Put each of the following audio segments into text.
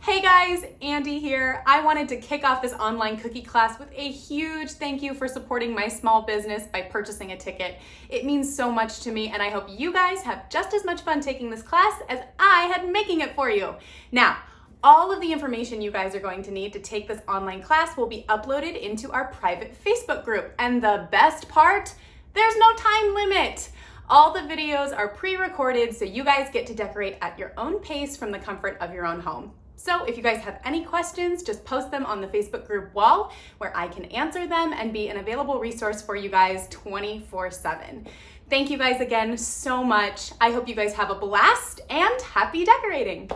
Hey guys, Andy here. I wanted to kick off this online cookie class with a huge thank you for supporting my small business by purchasing a ticket. It means so much to me, and I hope you guys have just as much fun taking this class as I had making it for you. Now, all of the information you guys are going to need to take this online class will be uploaded into our private Facebook group. And the best part, there's no time limit. All the videos are pre-recorded, so you guys get to decorate at your own pace from the comfort of your own home. So if you guys have any questions, just post them on the Facebook group wall where I can answer them and be an available resource for you guys 24/7. Thank you guys again so much. I hope you guys have a blast and happy decorating.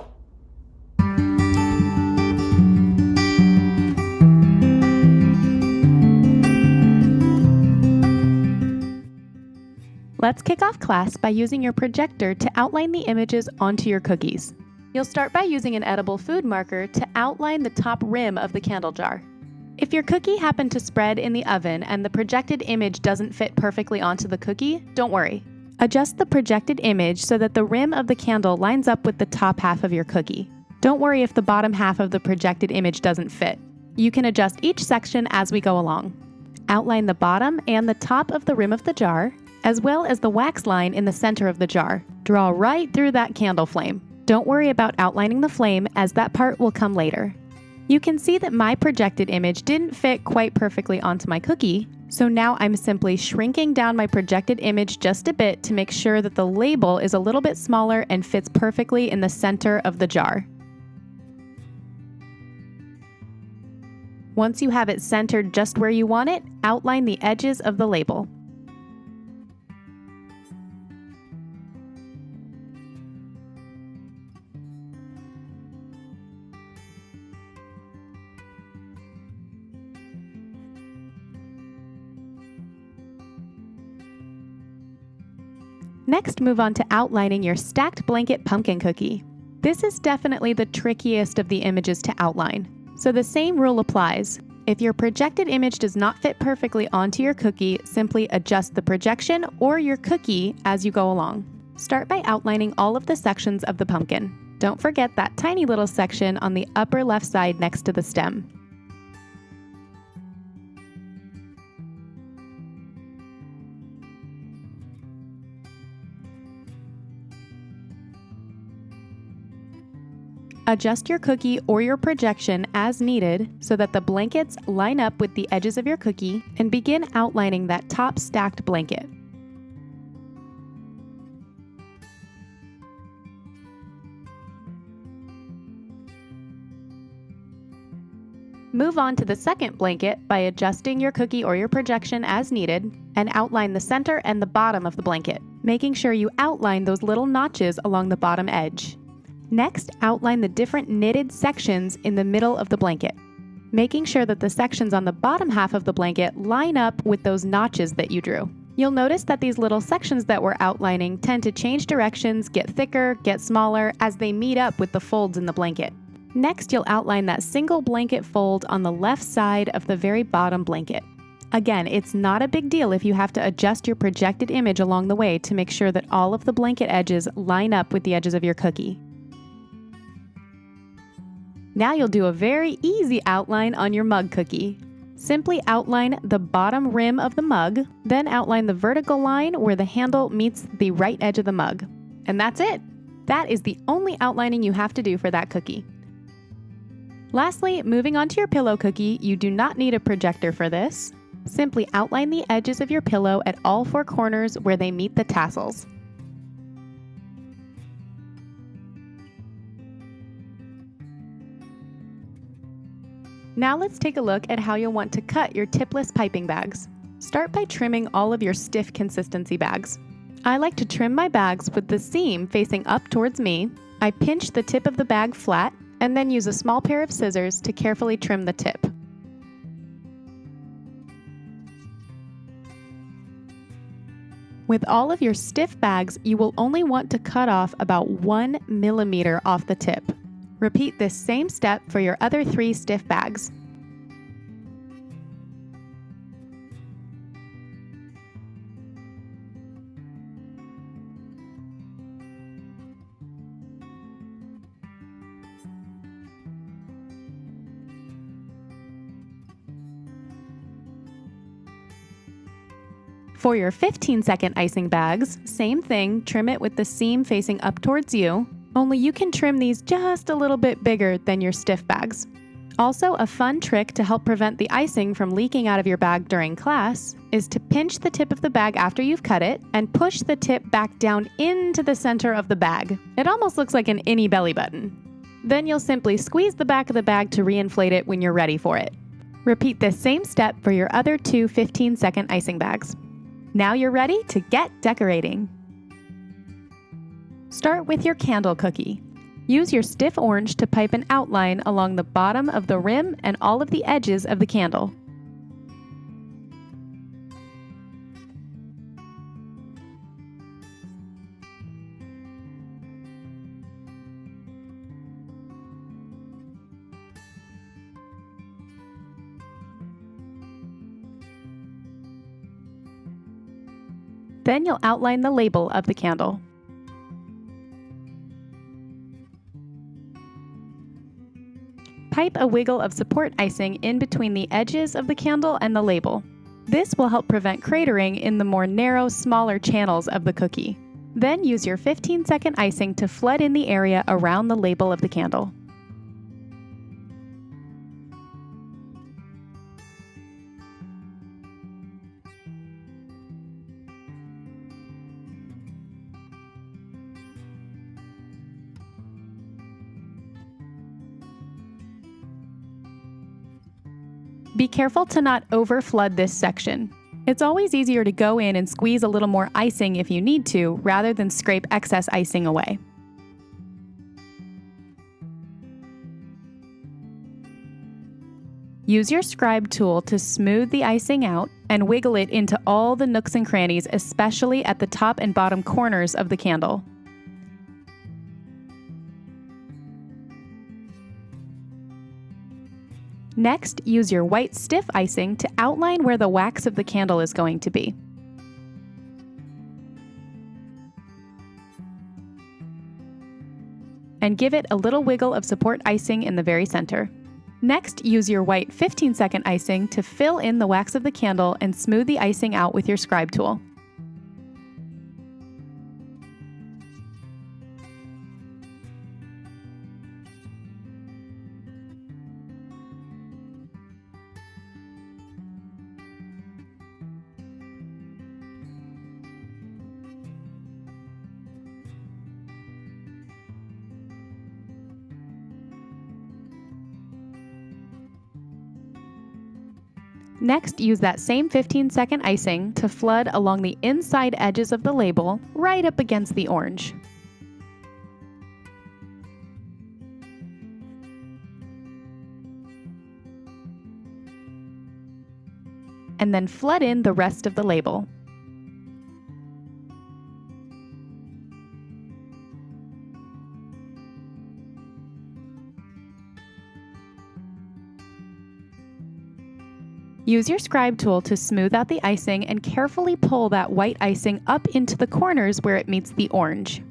Let's kick off class by using your projector to outline the images onto your cookies. You'll start by using an edible food marker to outline the top rim of the candle jar. If your cookie happened to spread in the oven and the projected image doesn't fit perfectly onto the cookie, don't worry. Adjust the projected image so that the rim of the candle lines up with the top half of your cookie. Don't worry if the bottom half of the projected image doesn't fit. You can adjust each section as we go along. Outline the bottom and the top of the rim of the jar, as well as the wax line in the center of the jar. Draw right through that candle flame. Don't worry about outlining the flame, as that part will come later. You can see that my projected image didn't fit quite perfectly onto my cookie, so now I'm simply shrinking down my projected image just a bit to make sure that the label is a little bit smaller and fits perfectly in the center of the jar. Once you have it centered just where you want it, outline the edges of the label. Next, move on to outlining your stacked blanket pumpkin cookie. This is definitely the trickiest of the images to outline, so the same rule applies. If your projected image does not fit perfectly onto your cookie, simply adjust the projection or your cookie as you go along. Start by outlining all of the sections of the pumpkin. Don't forget that tiny little section on the upper left side next to the stem. Adjust your cookie or your projection as needed so that the blankets line up with the edges of your cookie, and begin outlining that top stacked blanket. Move on to the second blanket by adjusting your cookie or your projection as needed, and outline the center and the bottom of the blanket, making sure you outline those little notches along the bottom edge. Next, outline the different knitted sections in the middle of the blanket, making sure that the sections on the bottom half of the blanket line up with those notches that you drew. You'll notice that these little sections that we're outlining tend to change directions, get thicker, get smaller as they meet up with the folds in the blanket. Next, you'll outline that single blanket fold on the left side of the very bottom blanket. Again, it's not a big deal if you have to adjust your projected image along the way to make sure that all of the blanket edges line up with the edges of your cookie. Now you'll do a very easy outline on your mug cookie. Simply outline the bottom rim of the mug, then outline the vertical line where the handle meets the right edge of the mug. And that's it! That is the only outlining you have to do for that cookie. Lastly, moving on to your pillow cookie, you do not need a projector for this. Simply outline the edges of your pillow at all four corners where they meet the tassels. Now let's take a look at how you'll want to cut your tipless piping bags. Start by trimming all of your stiff consistency bags. I like to trim my bags with the seam facing up towards me. I pinch the tip of the bag flat and then use a small pair of scissors to carefully trim the tip. With all of your stiff bags, you will only want to cut off about 1 millimeter off the tip. Repeat this same step for your other 3 stiff bags. For your 15-second icing bags, same thing, trim it with the seam facing up towards you, only you can trim these just a little bit bigger than your stiff bags. Also, a fun trick to help prevent the icing from leaking out of your bag during class is to pinch the tip of the bag after you've cut it and push the tip back down into the center of the bag. It almost looks like an innie belly button. Then you'll simply squeeze the back of the bag to reinflate it when you're ready for it. Repeat this same step for your other two 15-second icing bags. Now you're ready to get decorating. Start with your candle cookie. Use your stiff orange to pipe an outline along the bottom of the rim and all of the edges of the candle. Then you'll outline the label of the candle. Pipe a wiggle of support icing in between the edges of the candle and the label. This will help prevent cratering in the more narrow, smaller channels of the cookie. Then use your 15-second icing to flood in the area around the label of the candle. Be careful to not overflood this section. It's always easier to go in and squeeze a little more icing if you need to, rather than scrape excess icing away. Use your scribe tool to smooth the icing out and wiggle it into all the nooks and crannies, especially at the top and bottom corners of the candle. Next, use your white stiff icing to outline where the wax of the candle is going to be. And give it a little wiggle of support icing in the very center. Next, use your white 15-second icing to fill in the wax of the candle and smooth the icing out with your scribe tool. Next, use that same 15-second icing to flood along the inside edges of the label, right up against the orange. And then flood in the rest of the label. Use your scribe tool to smooth out the icing and carefully pull that white icing up into the corners where it meets the orange.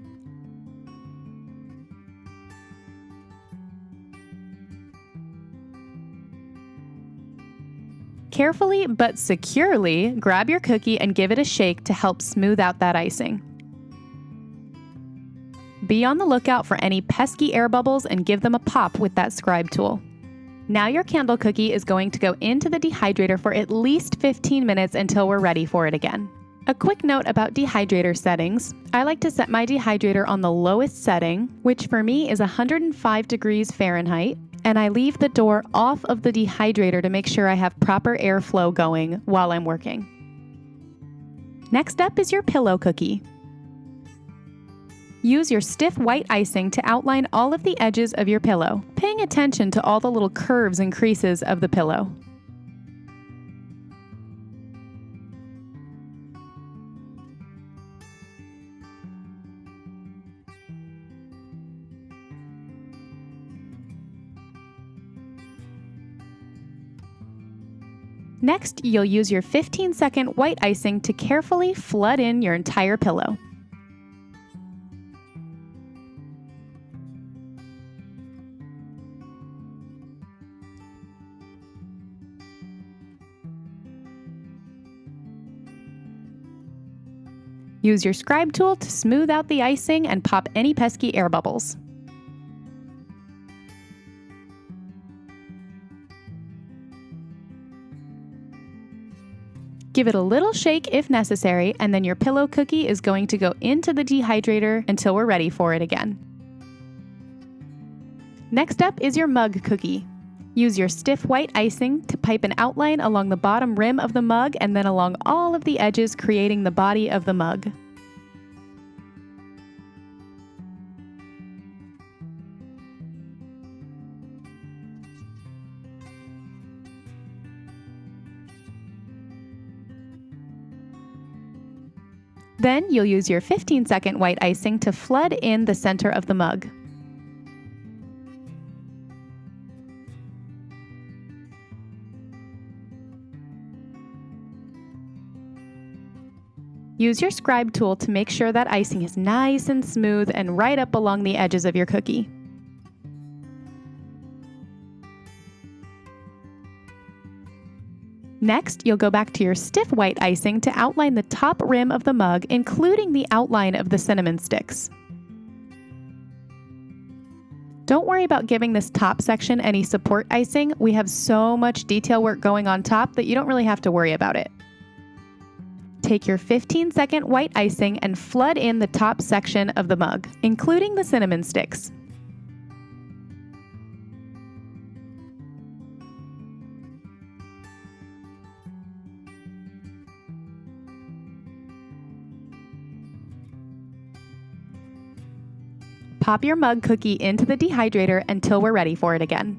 Carefully but securely grab your cookie and give it a shake to help smooth out that icing. Be on the lookout for any pesky air bubbles and give them a pop with that scribe tool. Now your candle cookie is going to go into the dehydrator for at least 15 minutes until we're ready for it again. A quick note about dehydrator settings. I like to set my dehydrator on the lowest setting, which for me is 105 degrees Fahrenheit, and I leave the door off of the dehydrator to make sure I have proper airflow going while I'm working. Next up is your pillow cookie. Use your stiff white icing to outline all of the edges of your pillow, paying attention to all the little curves and creases of the pillow. Next, you'll use your 15-second white icing to carefully flood in your entire pillow. Use your scribe tool to smooth out the icing and pop any pesky air bubbles. Give it a little shake if necessary, and then your pillow cookie is going to go into the dehydrator until we're ready for it again. Next up is your mug cookie. Use your stiff white icing to pipe an outline along the bottom rim of the mug and then along all of the edges, creating the body of the mug. Then you'll use your 15-second white icing to flood in the center of the mug. Use your scribe tool to make sure that icing is nice and smooth and right up along the edges of your cookie. Next, you'll go back to your stiff white icing to outline the top rim of the mug, including the outline of the cinnamon sticks. Don't worry about giving this top section any support icing. We have so much detail work going on top that you don't really have to worry about it. Take your 15-second white icing and flood in the top section of the mug, including the cinnamon sticks. Pop your mug cookie into the dehydrator until we're ready for it again.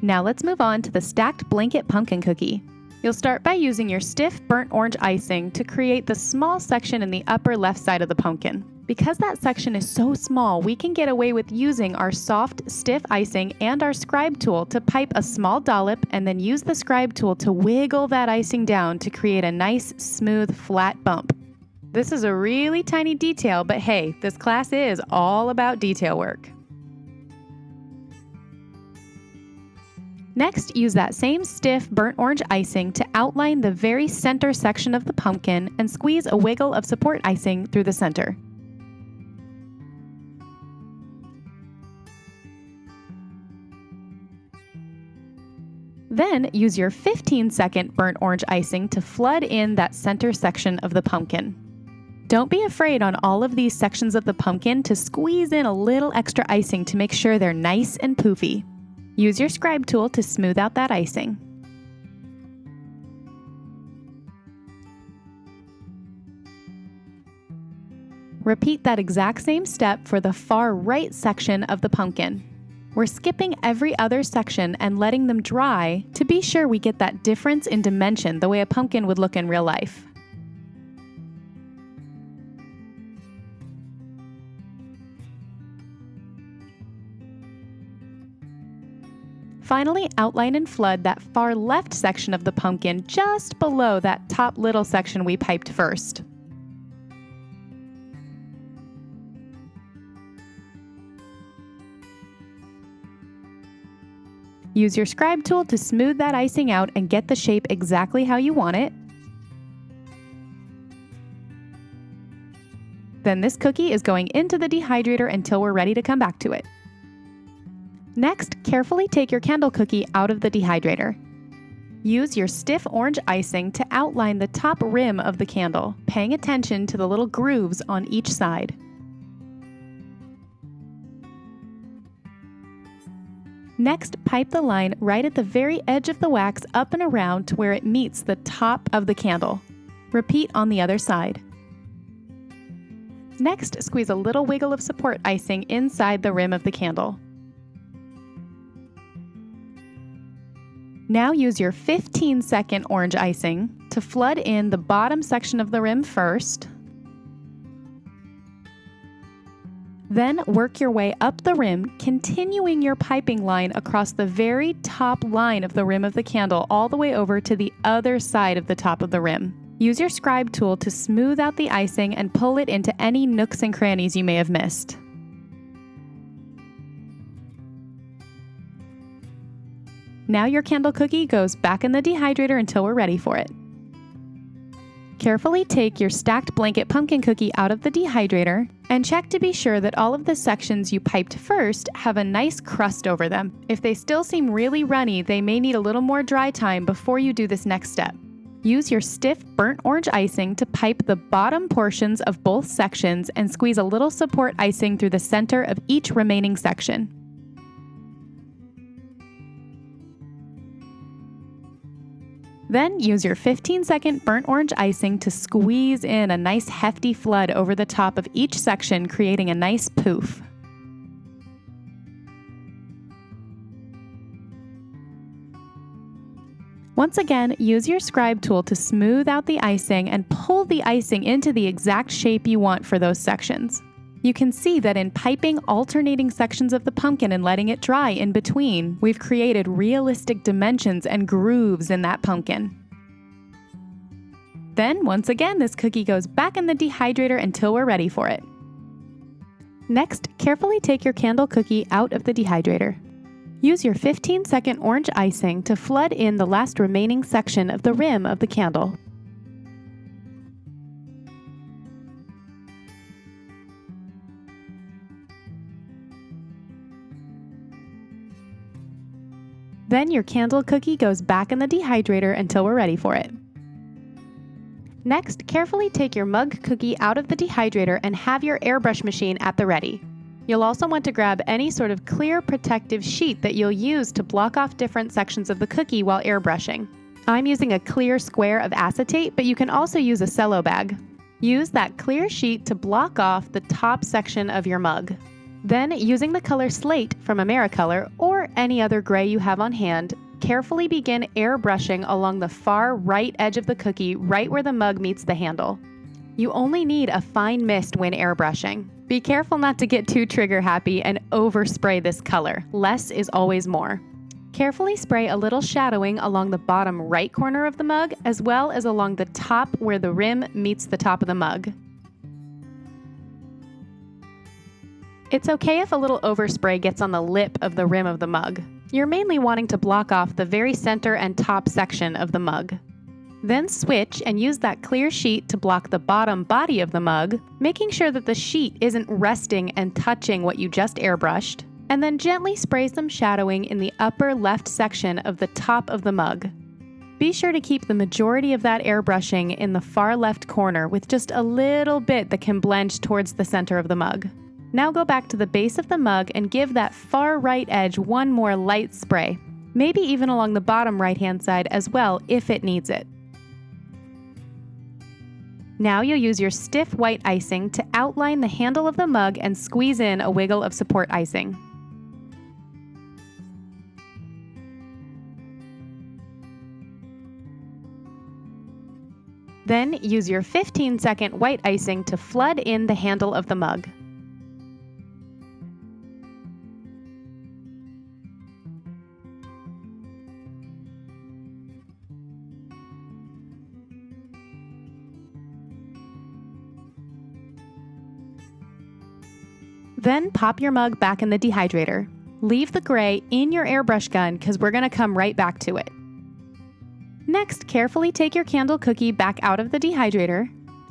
Now let's move on to the stacked blanket pumpkin cookie. You'll start by using your stiff burnt orange icing to create the small section in the upper left side of the pumpkin. Because that section is so small, we can get away with using our soft, stiff icing and our scribe tool to pipe a small dollop and then use the scribe tool to wiggle that icing down to create a nice, smooth, flat bump. This is a really tiny detail, but hey, this class is all about detail work. Next, use that same stiff burnt orange icing to outline the very center section of the pumpkin and squeeze a wiggle of support icing through the center. Then use your 15-second burnt orange icing to flood in that center section of the pumpkin. Don't be afraid on all of these sections of the pumpkin to squeeze in a little extra icing to make sure they're nice and poofy. Use your scribe tool to smooth out that icing. Repeat that exact same step for the far right section of the pumpkin. We're skipping every other section and letting them dry to be sure we get that difference in dimension the way a pumpkin would look in real life. Finally, outline and flood that far left section of the pumpkin just below that top little section we piped first. Use your scribe tool to smooth that icing out and get the shape exactly how you want it. Then this cookie is going into the dehydrator until we're ready to come back to it. Next, carefully take your candle cookie out of the dehydrator. Use your stiff orange icing to outline the top rim of the candle, paying attention to the little grooves on each side. Next, pipe the line right at the very edge of the wax up and around to where it meets the top of the candle. Repeat on the other side. Next, squeeze a little wiggle of support icing inside the rim of the candle. Now use your 15-second orange icing to flood in the bottom section of the rim first. Then work your way up the rim, continuing your piping line across the very top line of the rim of the candle all the way over to the other side of the top of the rim. Use your scribe tool to smooth out the icing and pull it into any nooks and crannies you may have missed. Now your candle cookie goes back in the dehydrator until we're ready for it. Carefully take your stacked blanket pumpkin cookie out of the dehydrator and check to be sure that all of the sections you piped first have a nice crust over them. If they still seem really runny, they may need a little more dry time before you do this next step. Use your stiff burnt orange icing to pipe the bottom portions of both sections and squeeze a little support icing through the center of each remaining section. Then use your 15-second burnt orange icing to squeeze in a nice hefty flood over the top of each section, creating a nice poof. Once again, use your scribe tool to smooth out the icing and pull the icing into the exact shape you want for those sections. You can see that in piping alternating sections of the pumpkin and letting it dry in between, we've created realistic dimensions and grooves in that pumpkin. Then, once again, this cookie goes back in the dehydrator until we're ready for it. Next, carefully take your candle cookie out of the dehydrator. Use your 15-second orange icing to flood in the last remaining section of the rim of the candle. Then your candle cookie goes back in the dehydrator until we're ready for it. Next, carefully take your mug cookie out of the dehydrator and have your airbrush machine at the ready. You'll also want to grab any sort of clear protective sheet that you'll use to block off different sections of the cookie while airbrushing. I'm using a clear square of acetate, but you can also use a cello bag. Use that clear sheet to block off the top section of your mug. Then, using the color Slate from Americolor or any other gray you have on hand, carefully begin airbrushing along the far right edge of the cookie, right where the mug meets the handle. You only need a fine mist when airbrushing. Be careful not to get too trigger happy and overspray this color. Less is always more. Carefully spray a little shadowing along the bottom right corner of the mug, as well as along the top where the rim meets the top of the mug. It's okay if a little overspray gets on the lip of the rim of the mug. You're mainly wanting to block off the very center and top section of the mug. Then switch and use that clear sheet to block the bottom body of the mug, making sure that the sheet isn't resting and touching what you just airbrushed, and then gently spray some shadowing in the upper left section of the top of the mug. Be sure to keep the majority of that airbrushing in the far left corner with just a little bit that can blend towards the center of the mug. Now go back to the base of the mug and give that far right edge one more light spray, maybe even along the bottom right-hand side as well if it needs it. Now you'll use your stiff white icing to outline the handle of the mug and squeeze in a wiggle of support icing. Then use your 15-second white icing to flood in the handle of the mug. Then pop your mug back in the dehydrator. Leave the gray in your airbrush gun because we're going to come right back to it. Next, carefully take your candle cookie back out of the dehydrator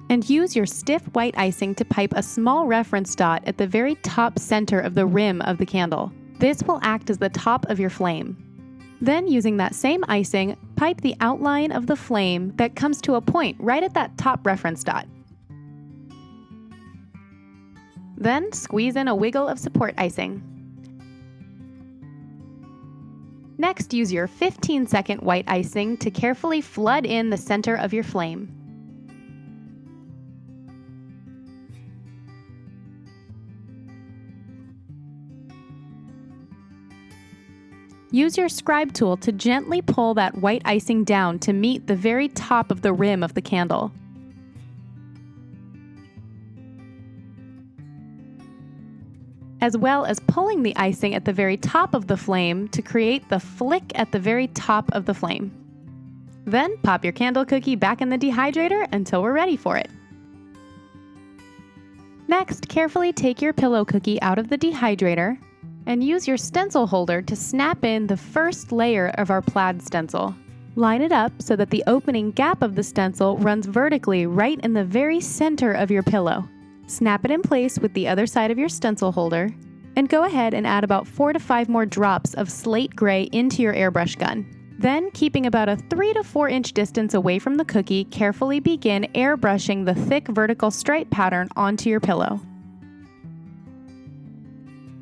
and use your stiff white icing to pipe a small reference dot at the very top center of the rim of the candle. This will act as the top of your flame. Then, using that same icing, pipe the outline of the flame that comes to a point right at that top reference dot. Then squeeze in a wiggle of support icing. Next, use your 15-second white icing to carefully flood in the center of your flame. Use your scribe tool to gently pull that white icing down to meet the very top of the rim of the candle. As well as pulling the icing at the very top of the flame to create the flick at the very top of the flame. Then pop your candle cookie back in the dehydrator until we're ready for it. Next, carefully take your pillow cookie out of the dehydrator and use your stencil holder to snap in the first layer of our plaid stencil. Line it up so that the opening gap of the stencil runs vertically right in the very center of your pillow. Snap it in place with the other side of your stencil holder, and go ahead and add about 4 to 5 more drops of slate gray into your airbrush gun. Then, keeping about a 3 to 4 inch distance away from the cookie, carefully begin airbrushing the thick vertical stripe pattern onto your pillow.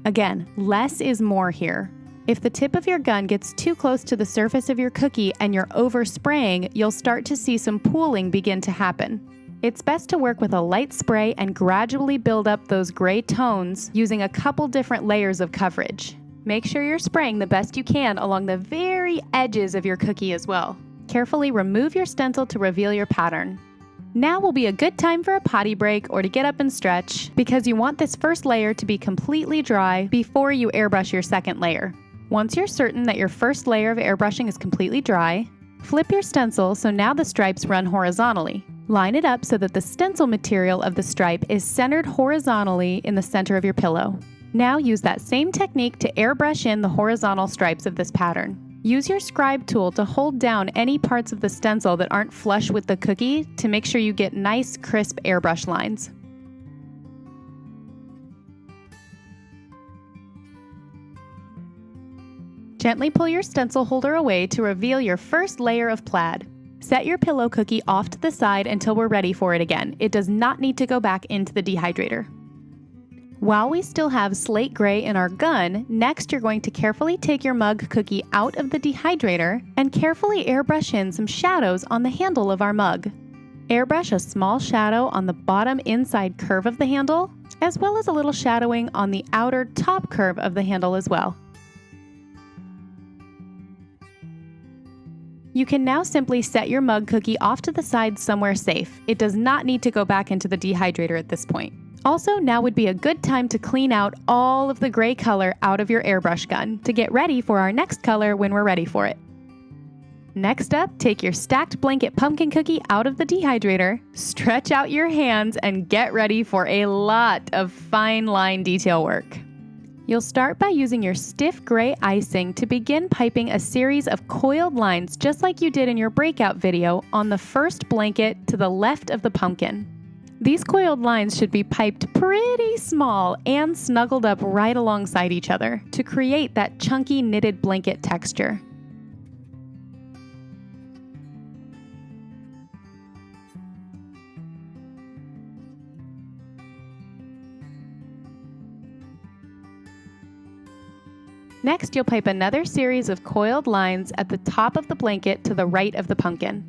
Again, less is more here. If the tip of your gun gets too close to the surface of your cookie and you're overspraying, you'll start to see some pooling begin to happen. It's best to work with a light spray and gradually build up those gray tones using a couple different layers of coverage. Make sure you're spraying the best you can along the very edges of your cookie as well. Carefully remove your stencil to reveal your pattern. Now will be a good time for a potty break or to get up and stretch, because you want this first layer to be completely dry before you airbrush your second layer. Once you're certain that your first layer of airbrushing is completely dry, flip your stencil so now the stripes run horizontally. Line it up so that the stencil material of the stripe is centered horizontally in the center of your pillow. Now use that same technique to airbrush in the horizontal stripes of this pattern. Use your scribe tool to hold down any parts of the stencil that aren't flush with the cookie to make sure you get nice, crisp airbrush lines. Gently pull your stencil holder away to reveal your first layer of plaid. Set your pillow cookie off to the side until we're ready for it again. It does not need to go back into the dehydrator. While we still have slate gray in our gun, next you're going to carefully take your mug cookie out of the dehydrator and carefully airbrush in some shadows on the handle of our mug. Airbrush a small shadow on the bottom inside curve of the handle, as well as a little shadowing on the outer top curve of the handle as well. You can now simply set your mug cookie off to the side somewhere safe. It does not need to go back into the dehydrator at this point. Also, now would be a good time to clean out all of the gray color out of your airbrush gun to get ready for our next color when we're ready for it. Next up, take your stacked blanket pumpkin cookie out of the dehydrator, stretch out your hands, and get ready for a lot of fine line detail work. You'll start by using your stiff gray icing to begin piping a series of coiled lines just like you did in your breakout video on the first blanket to the left of the pumpkin. These coiled lines should be piped pretty small and snuggled up right alongside each other to create that chunky knitted blanket texture. Next, you'll pipe another series of coiled lines at the top of the blanket to the right of the pumpkin.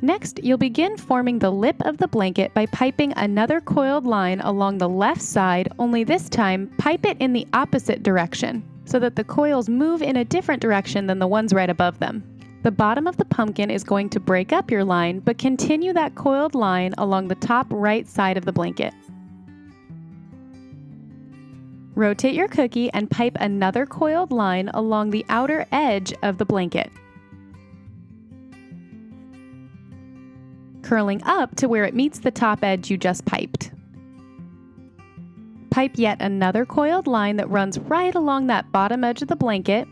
Next, you'll begin forming the lip of the blanket by piping another coiled line along the left side, only this time, pipe it in the opposite direction, so that the coils move in a different direction than the ones right above them. The bottom of the pumpkin is going to break up your line, but continue that coiled line along the top right side of the blanket. Rotate your cookie and pipe another coiled line along the outer edge of the blanket, curling up to where it meets the top edge you just piped. Pipe yet another coiled line that runs right along that bottom edge of the blanket.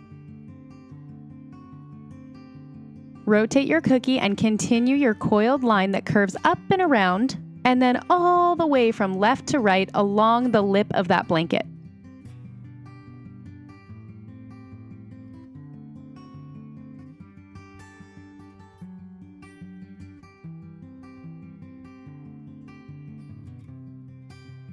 Rotate your cookie and continue your coiled line that curves up and around, and then all the way from left to right along the lip of that blanket.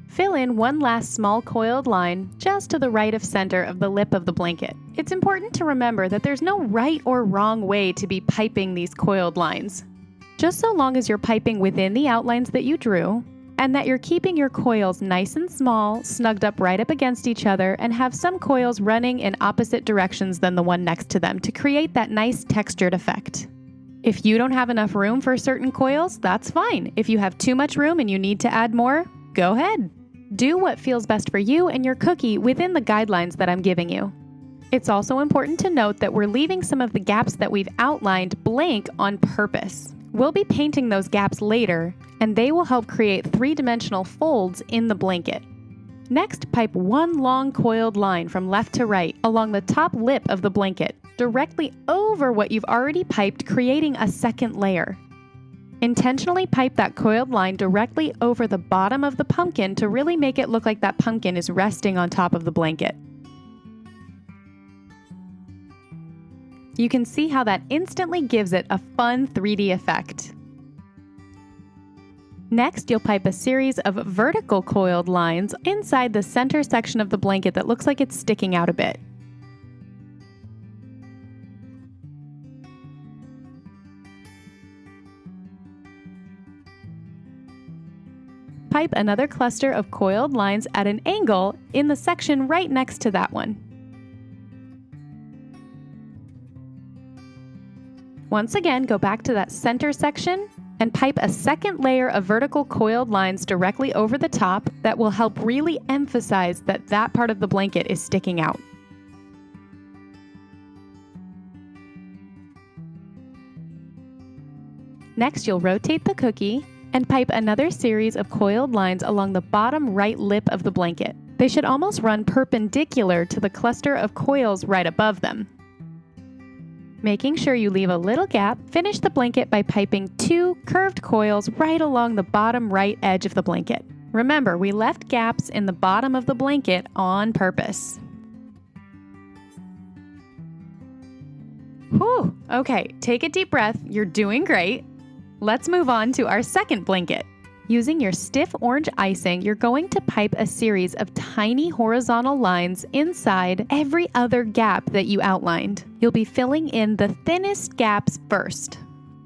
Fill in one last small coiled line just to the right of center of the lip of the blanket. It's important to remember that there's no right or wrong way to be piping these coiled lines. Just so long as you're piping within the outlines that you drew, and that you're keeping your coils nice and small, snugged up right up against each other, and have some coils running in opposite directions than the one next to them to create that nice textured effect. If you don't have enough room for certain coils, that's fine. If you have too much room and you need to add more, go ahead. Do what feels best for you and your cookie within the guidelines that I'm giving you. It's also important to note that we're leaving some of the gaps that we've outlined blank on purpose. We'll be painting those gaps later, and they will help create three-dimensional folds in the blanket. Next, pipe one long coiled line from left to right along the top lip of the blanket, directly over what you've already piped, creating a second layer. Intentionally pipe that coiled line directly over the bottom of the pumpkin to really make it look like that pumpkin is resting on top of the blanket. You can see how that instantly gives it a fun 3D effect. Next, you'll pipe a series of vertical coiled lines inside the center section of the blanket that looks like it's sticking out a bit. Pipe another cluster of coiled lines at an angle in the section right next to that one. Once again, go back to that center section and pipe a second layer of vertical coiled lines directly over the top that will help really emphasize that that part of the blanket is sticking out. Next, you'll rotate the cookie and pipe another series of coiled lines along the bottom right lip of the blanket. They should almost run perpendicular to the cluster of coils right above them. Making sure you leave a little gap, finish the blanket by piping 2 curved coils right along the bottom right edge of the blanket. Remember, we left gaps in the bottom of the blanket on purpose. Whew, okay, take a deep breath, you're doing great. Let's move on to our second blanket. Using your stiff orange icing, you're going to pipe a series of tiny horizontal lines inside every other gap that you outlined. You'll be filling in the thinnest gaps first.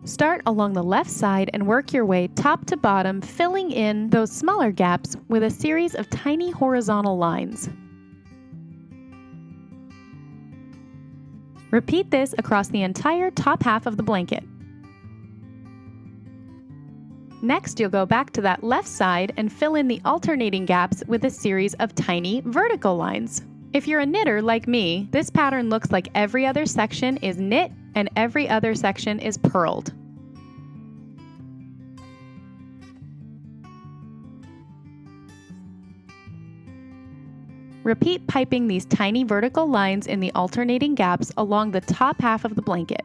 Start along the left side and work your way top to bottom, filling in those smaller gaps with a series of tiny horizontal lines. Repeat this across the entire top half of the blanket. Next, you'll go back to that left side and fill in the alternating gaps with a series of tiny vertical lines. If you're a knitter like me, this pattern looks like every other section is knit and every other section is purled. Repeat piping these tiny vertical lines in the alternating gaps along the top half of the blanket.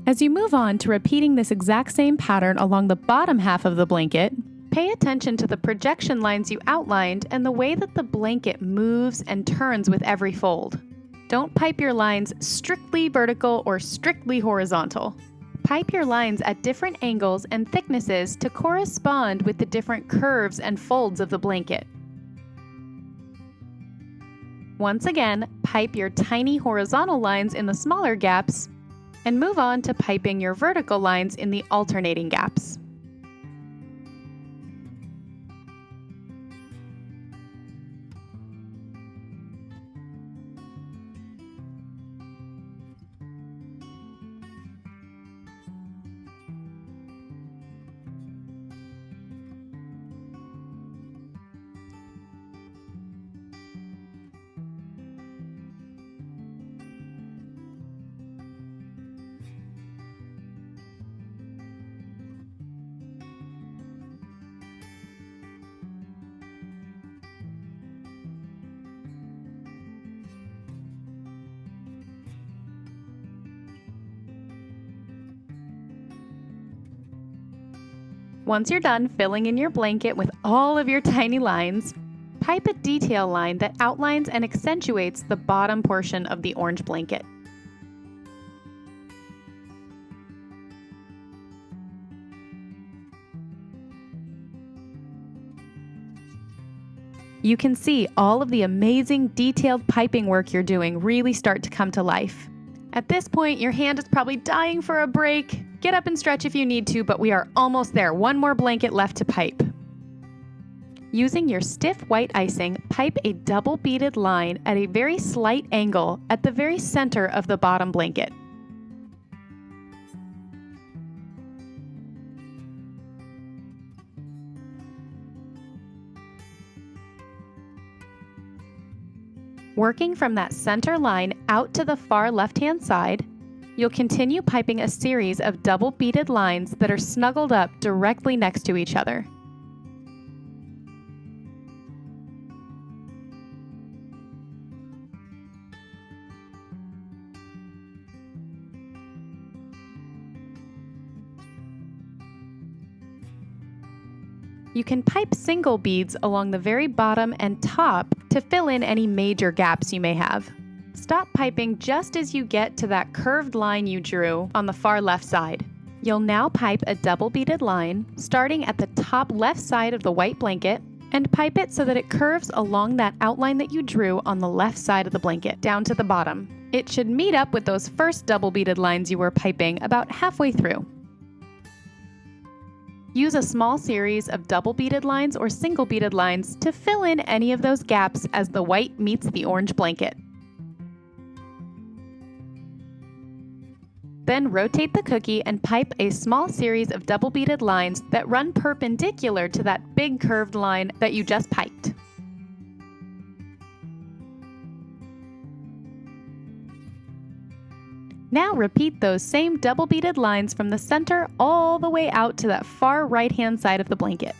As you move on to repeating this exact same pattern along the bottom half of the blanket, pay attention to the projection lines you outlined and the way that the blanket moves and turns with every fold. Don't pipe your lines strictly vertical or strictly horizontal. Pipe your lines at different angles and thicknesses to correspond with the different curves and folds of the blanket. Once again, pipe your tiny horizontal lines in the smaller gaps and move on to piping your vertical lines in the alternating gaps. Once you're done filling in your blanket with all of your tiny lines, pipe a detail line that outlines and accentuates the bottom portion of the orange blanket. You can see all of the amazing detailed piping work you're doing really start to come to life. At this point, your hand is probably dying for a break. Get up and stretch if you need to, but we are almost there. One more blanket left to pipe. Using your stiff white icing, pipe a double beaded line at a very slight angle at the very center of the bottom blanket. Working from that center line out to the far left-hand side, you'll continue piping a series of double beaded lines that are snuggled up directly next to each other. You can pipe single beads along the very bottom and top to fill in any major gaps you may have. Stop piping just as you get to that curved line you drew on the far left side. You'll now pipe a double beaded line starting at the top left side of the white blanket and pipe it so that it curves along that outline that you drew on the left side of the blanket down to the bottom. It should meet up with those first double beaded lines you were piping about halfway through. Use a small series of double beaded lines or single beaded lines to fill in any of those gaps as the white meets the orange blanket. Then rotate the cookie and pipe a small series of double beaded lines that run perpendicular to that big curved line that you just piped. Now repeat those same double beaded lines from the center all the way out to that far right-hand side of the blanket.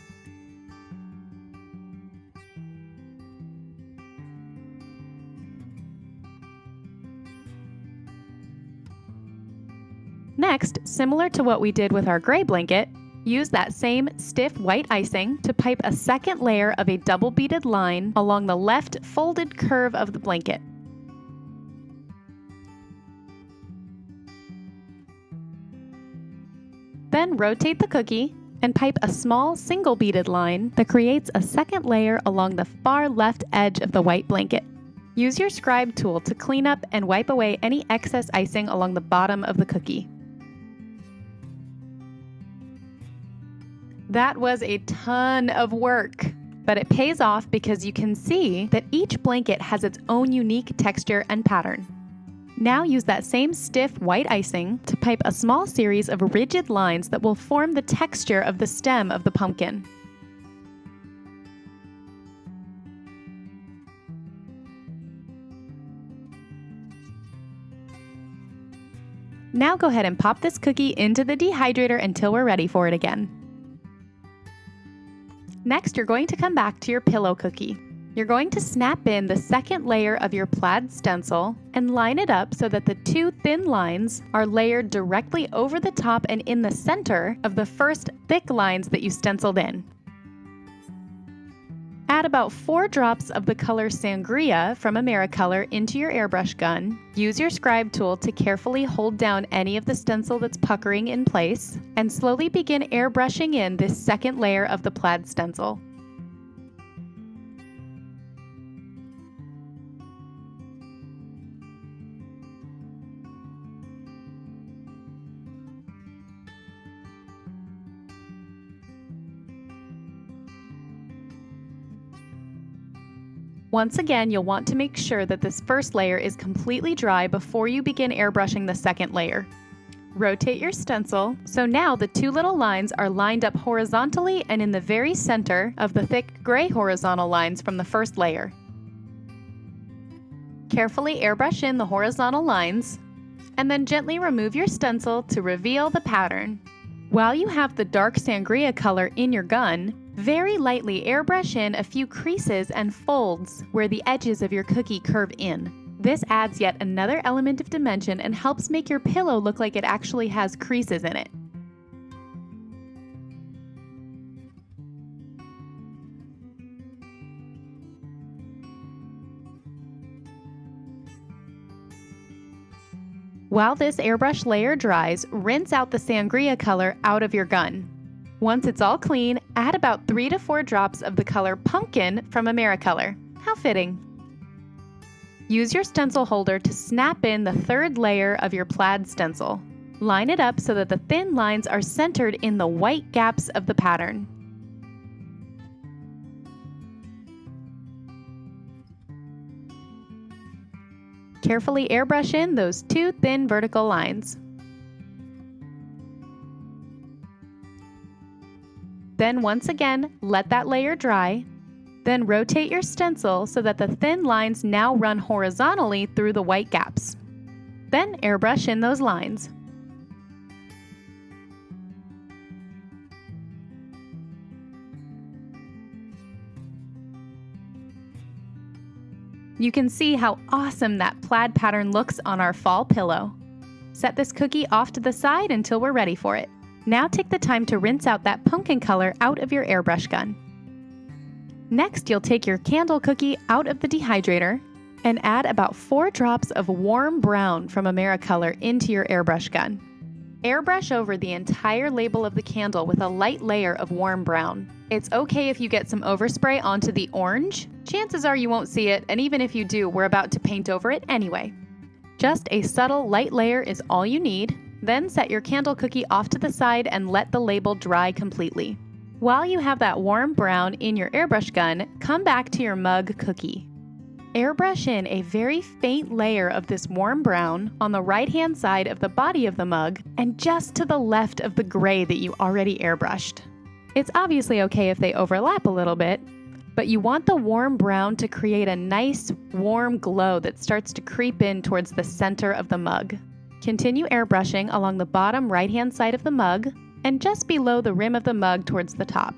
Next, similar to what we did with our gray blanket, use that same stiff white icing to pipe a second layer of a double beaded line along the left folded curve of the blanket. Then rotate the cookie and pipe a small single beaded line that creates a second layer along the far left edge of the white blanket. Use your scribe tool to clean up and wipe away any excess icing along the bottom of the cookie. That was a ton of work, but it pays off because you can see that each blanket has its own unique texture and pattern. Now use that same stiff white icing to pipe a small series of rigid lines that will form the texture of the stem of the pumpkin. Now go ahead and pop this cookie into the dehydrator until we're ready for it again. Next, you're going to come back to your pillow cookie. You're going to snap in the second layer of your plaid stencil and line it up so that the two thin lines are layered directly over the top and in the center of the first thick lines that you stenciled in. Add about 4 drops of the color Sangria from Americolor into your airbrush gun. Use your scribe tool to carefully hold down any of the stencil that's puckering in place, and slowly begin airbrushing in this second layer of the plaid stencil. Once again, you'll want to make sure that this first layer is completely dry before you begin airbrushing the second layer. Rotate your stencil, so now the two little lines are lined up horizontally and in the very center of the thick gray horizontal lines from the first layer. Carefully airbrush in the horizontal lines, and then gently remove your stencil to reveal the pattern. While you have the dark sangria color in your gun, very lightly airbrush in a few creases and folds where the edges of your cookie curve in. This adds yet another element of dimension and helps make your pillow look like it actually has creases in it. While this airbrush layer dries, rinse out the sangria color out of your gun. Once it's all clean, add about 3 to 4 drops of the color Pumpkin from Americolor. How fitting! Use your stencil holder to snap in the third layer of your plaid stencil. Line it up so that the thin lines are centered in the white gaps of the pattern. Carefully airbrush in those 2 thin vertical lines. Then once again, let that layer dry. Then rotate your stencil so that the thin lines now run horizontally through the white gaps. Then airbrush in those lines. You can see how awesome that plaid pattern looks on our fall pillow. Set this cookie off to the side until we're ready for it. Now take the time to rinse out that pumpkin color out of your airbrush gun. Next, you'll take your candle cookie out of the dehydrator and add about 4 drops of warm brown from AmeriColor into your airbrush gun. Airbrush over the entire label of the candle with a light layer of warm brown. It's okay if you get some overspray onto the orange. Chances are you won't see it, and even if you do, we're about to paint over it anyway. Just a subtle light layer is all you need. Then set your candle cookie off to the side and let the label dry completely. While you have that warm brown in your airbrush gun, come back to your mug cookie. Airbrush in a very faint layer of this warm brown on the right-hand side of the body of the mug and just to the left of the gray that you already airbrushed. It's obviously okay if they overlap a little bit, but you want the warm brown to create a nice warm glow that starts to creep in towards the center of the mug. Continue airbrushing along the bottom right-hand side of the mug and just below the rim of the mug towards the top.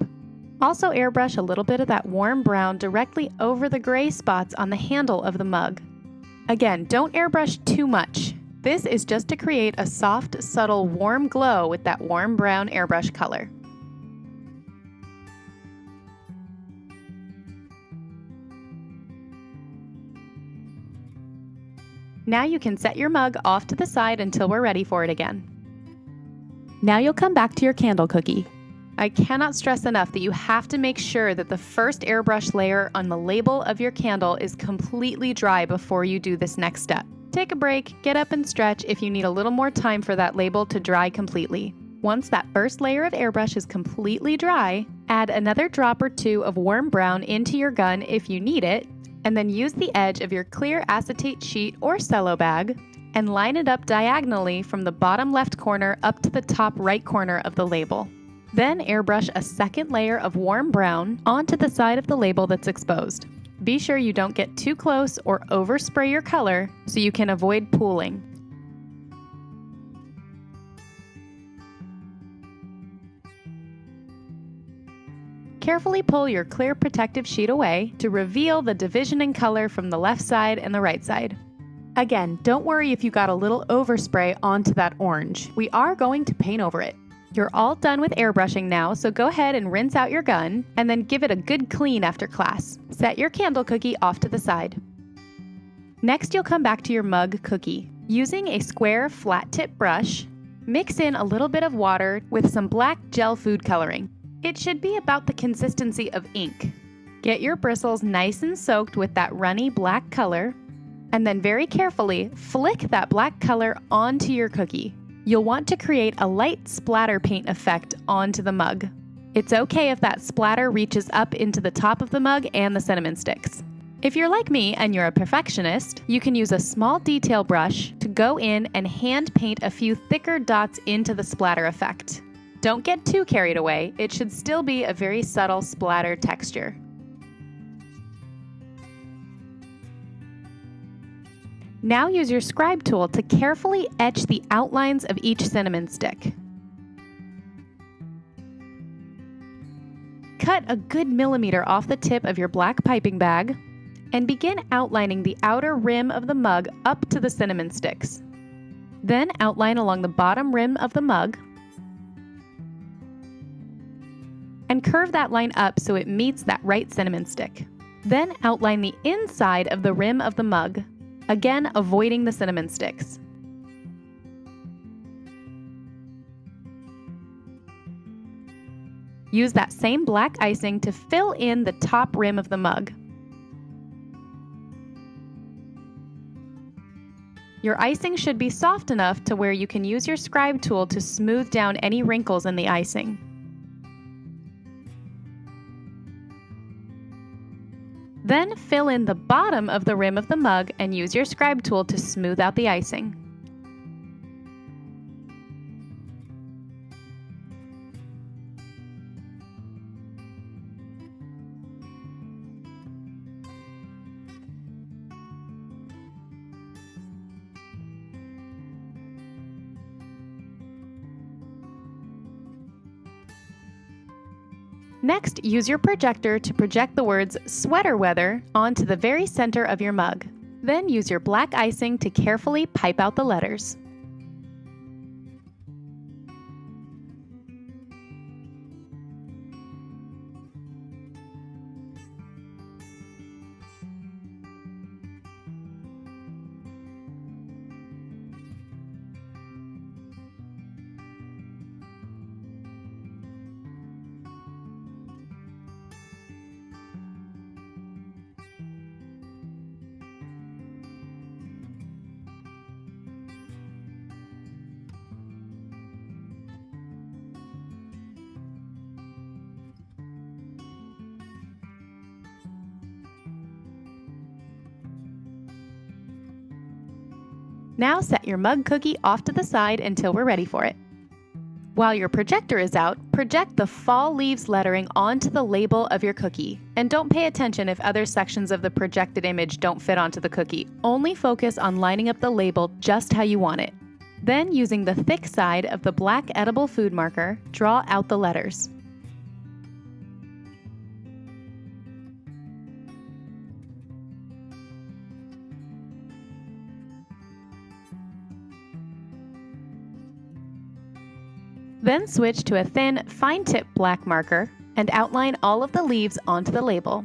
Also airbrush a little bit of that warm brown directly over the gray spots on the handle of the mug. Again, don't airbrush too much. This is just to create a soft, subtle, warm glow with that warm brown airbrush color. Now you can set your mug off to the side until we're ready for it again. Now you'll come back to your candle cookie. I cannot stress enough that you have to make sure that the first airbrush layer on the label of your candle is completely dry before you do this next step. Take a break, get up and stretch if you need a little more time for that label to dry completely. Once that first layer of airbrush is completely dry, add another drop or 2 of warm brown into your gun if you need it, and then use the edge of your clear acetate sheet or cello bag and line it up diagonally from the bottom left corner up to the top right corner of the label. Then airbrush a second layer of warm brown onto the side of the label that's exposed. Be sure you don't get too close or overspray your color so you can avoid pooling. Carefully pull your clear protective sheet away to reveal the division in color from the left side and the right side. Again, don't worry if you got a little overspray onto that orange. We are going to paint over it. You're all done with airbrushing now, so go ahead and rinse out your gun and then give it a good clean after class. Set your candle cookie off to the side. Next, you'll come back to your mug cookie. Using a square flat tip brush, mix in a little bit of water with some black gel food coloring. It should be about the consistency of ink. Get your bristles nice and soaked with that runny black color, and then very carefully flick that black color onto your cookie. You'll want to create a light splatter paint effect onto the mug. It's okay if that splatter reaches up into the top of the mug and the cinnamon sticks. If you're like me and you're a perfectionist, you can use a small detail brush to go in and hand paint a few thicker dots into the splatter effect. Don't get too carried away. It should still be a very subtle splatter texture. Now use your scribe tool to carefully etch the outlines of each cinnamon stick. Cut a good millimeter off the tip of your black piping bag and begin outlining the outer rim of the mug up to the cinnamon sticks. Then outline along the bottom rim of the mug and curve that line up so it meets that right cinnamon stick. Then outline the inside of the rim of the mug, again avoiding the cinnamon sticks. Use that same black icing to fill in the top rim of the mug. Your icing should be soft enough to where you can use your scribe tool to smooth down any wrinkles in the icing. Then fill in the bottom of the rim of the mug and use your scribe tool to smooth out the icing. Next, use your projector to project the words "sweater weather" onto the very center of your mug. Then use your black icing to carefully pipe out the letters. Now set your mug cookie off to the side until we're ready for it. While your projector is out, project the fall leaves lettering onto the label of your cookie. And don't pay attention if other sections of the projected image don't fit onto the cookie. Only focus on lining up the label just how you want it. Then, using the thick side of the black edible food marker, draw out the letters. Then switch to a thin, fine-tip black marker and outline all of the leaves onto the label.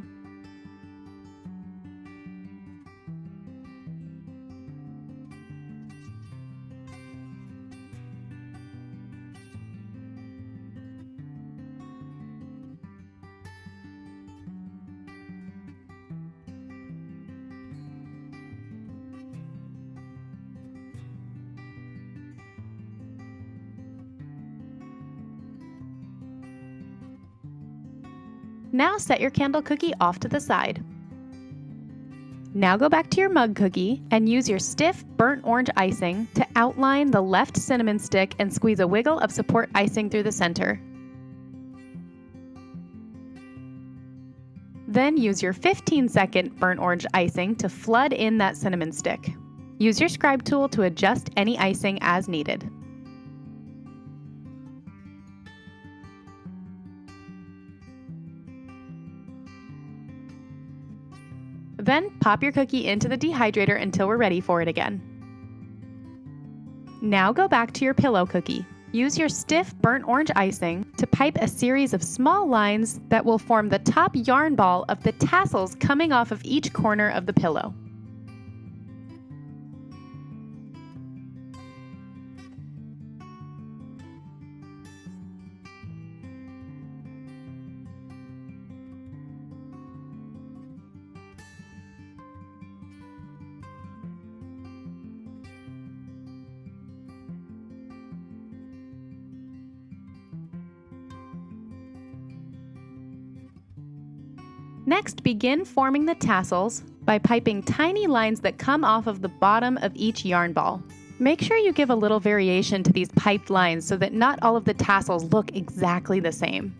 Now set your candle cookie off to the side. Now go back to your mug cookie and use your stiff burnt orange icing to outline the left cinnamon stick and squeeze a wiggle of support icing through the center. Then use your 15-second burnt orange icing to flood in that cinnamon stick. Use your scribe tool to adjust any icing as needed. Then pop your cookie into the dehydrator until we're ready for it again. Now go back to your pillow cookie. Use your stiff burnt orange icing to pipe a series of small lines that will form the top yarn ball of the tassels coming off of each corner of the pillow. Next, begin forming the tassels by piping tiny lines that come off of the bottom of each yarn ball. Make sure you give a little variation to these piped lines so that not all of the tassels look exactly the same.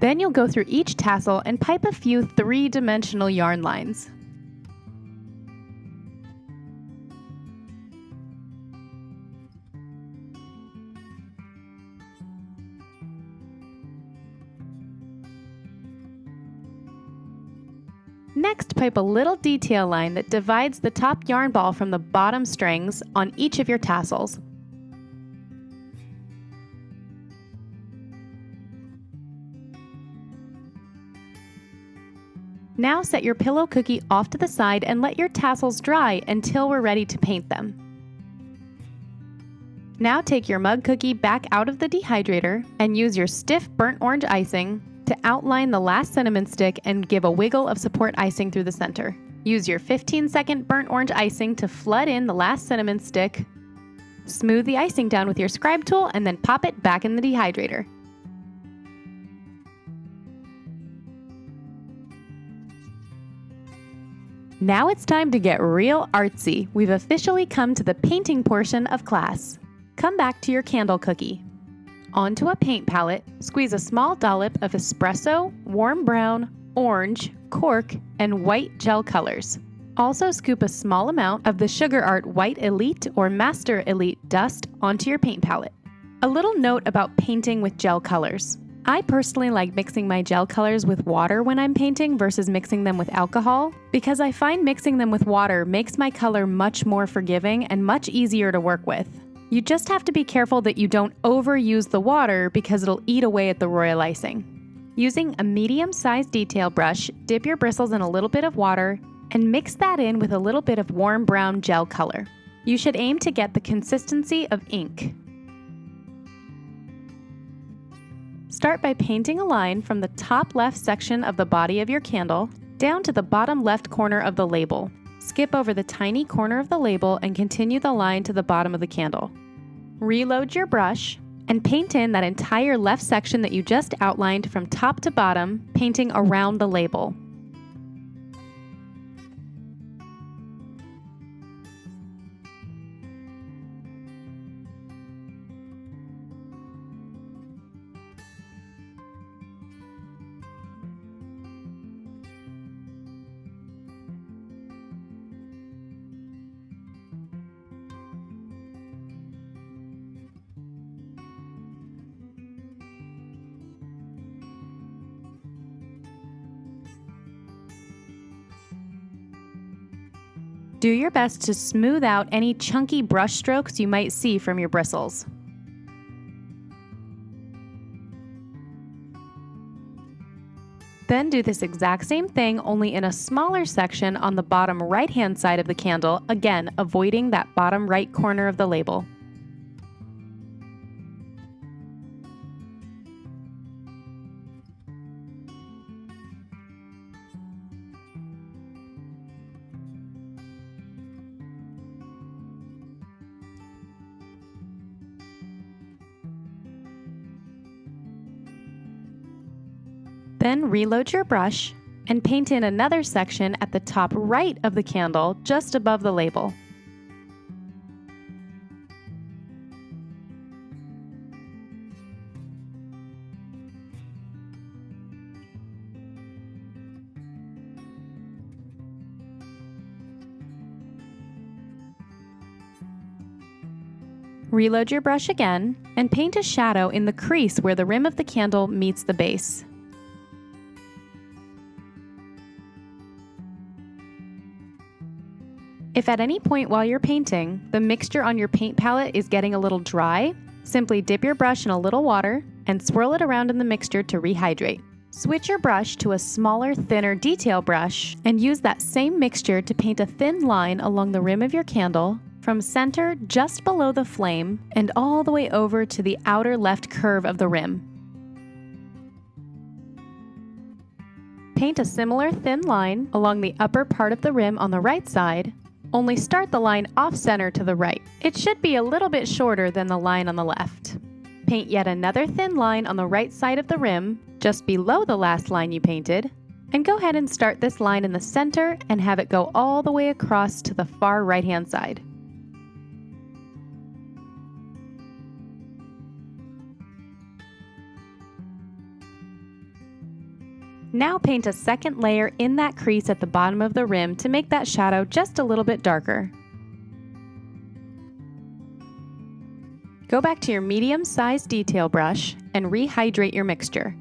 Then you'll go through each tassel and pipe a few three-dimensional yarn lines. Next, pipe a little detail line that divides the top yarn ball from the bottom strings on each of your tassels. Now set your pillow cookie off to the side and let your tassels dry until we're ready to paint them. Now take your mug cookie back out of the dehydrator and use your stiff burnt orange icing to outline the last cinnamon stick and give a wiggle of support icing through the center. Use your 15-second burnt orange icing to flood in the last cinnamon stick. Smooth the icing down with your scribe tool and then pop it back in the dehydrator. Now it's time to get real artsy. We've officially come to the painting portion of class. Come back to your candle cookie. Onto a paint palette, squeeze a small dollop of espresso, warm brown, orange, cork, and white gel colors. Also scoop a small amount of the Sugar Art White Elite or Master Elite dust onto your paint palette. A little note about painting with gel colors. I personally like mixing my gel colors with water when I'm painting versus mixing them with alcohol because I find mixing them with water makes my color much more forgiving and much easier to work with. You just have to be careful that you don't overuse the water because it'll eat away at the royal icing. Using a medium-sized detail brush, dip your bristles in a little bit of water and mix that in with a little bit of warm brown gel color. You should aim to get the consistency of ink. Start by painting a line from the top left section of the body of your candle down to the bottom left corner of the label. Skip over the tiny corner of the label and continue the line to the bottom of the candle. Reload your brush and paint in that entire left section that you just outlined from top to bottom, painting around the label. Do your best to smooth out any chunky brush strokes you might see from your bristles. Then do this exact same thing, only in a smaller section on the bottom right-hand side of the candle, again avoiding that bottom right corner of the label. Then reload your brush and paint in another section at the top right of the candle, just above the label. Reload your brush again and paint a shadow in the crease where the rim of the candle meets the base. If at any point while you're painting, the mixture on your paint palette is getting a little dry, simply dip your brush in a little water and swirl it around in the mixture to rehydrate. Switch your brush to a smaller, thinner detail brush and use that same mixture to paint a thin line along the rim of your candle from center just below the flame and all the way over to the outer left curve of the rim. Paint a similar thin line along the upper part of the rim on the right side, only start the line off-center to the right. It should be a little bit shorter than the line on the left. Paint yet another thin line on the right side of the rim, just below the last line you painted, and go ahead and start this line in the center and have it go all the way across to the far right-hand side. Now paint a second layer in that crease at the bottom of the rim to make that shadow just a little bit darker. Go back to your medium-sized detail brush and rehydrate your mixture.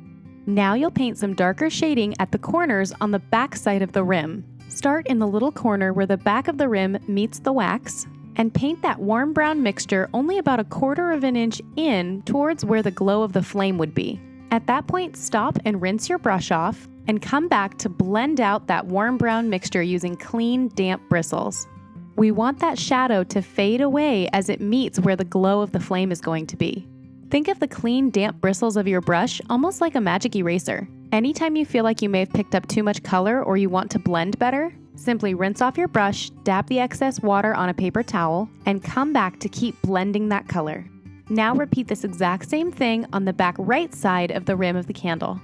Now you'll paint some darker shading at the corners on the back side of the rim. Start in the little corner where the back of the rim meets the wax and paint that warm brown mixture only about 1/4 of an inch in towards where the glow of the flame would be. At that point, stop and rinse your brush off and come back to blend out that warm brown mixture using clean, damp bristles. We want that shadow to fade away as it meets where the glow of the flame is going to be. Think of the clean, damp bristles of your brush almost like a magic eraser. Anytime you feel like you may have picked up too much color or you want to blend better, simply rinse off your brush, dab the excess water on a paper towel, and come back to keep blending that color. Now repeat this exact same thing on the back right side of the rim of the candle.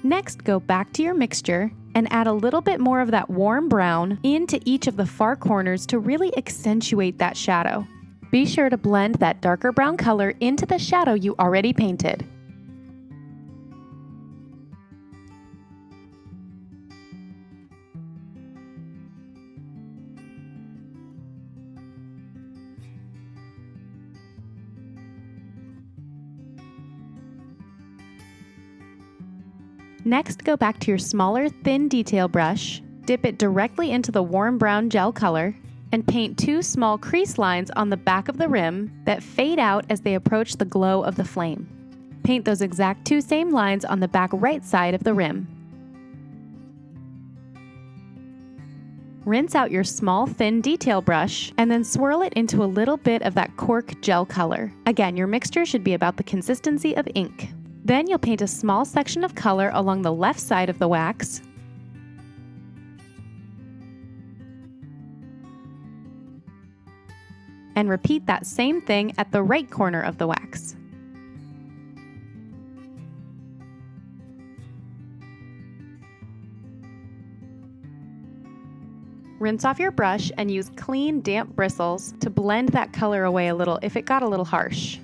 Next, go back to your mixture and add a little bit more of that warm brown into each of the far corners to really accentuate that shadow. Be sure to blend that darker brown color into the shadow you already painted. Next, go back to your smaller, thin detail brush, dip it directly into the warm brown gel color, and paint 2 small crease lines on the back of the rim that fade out as they approach the glow of the flame. Paint those exact 2 same lines on the back right side of the rim. Rinse out your small, thin detail brush and then swirl it into a little bit of that cork gel color. Again, your mixture should be about the consistency of ink. Then you'll paint a small section of color along the left side of the wax. And repeat that same thing at the right corner of the wax. Rinse off your brush and use clean, damp bristles to blend that color away a little if it got a little harsh.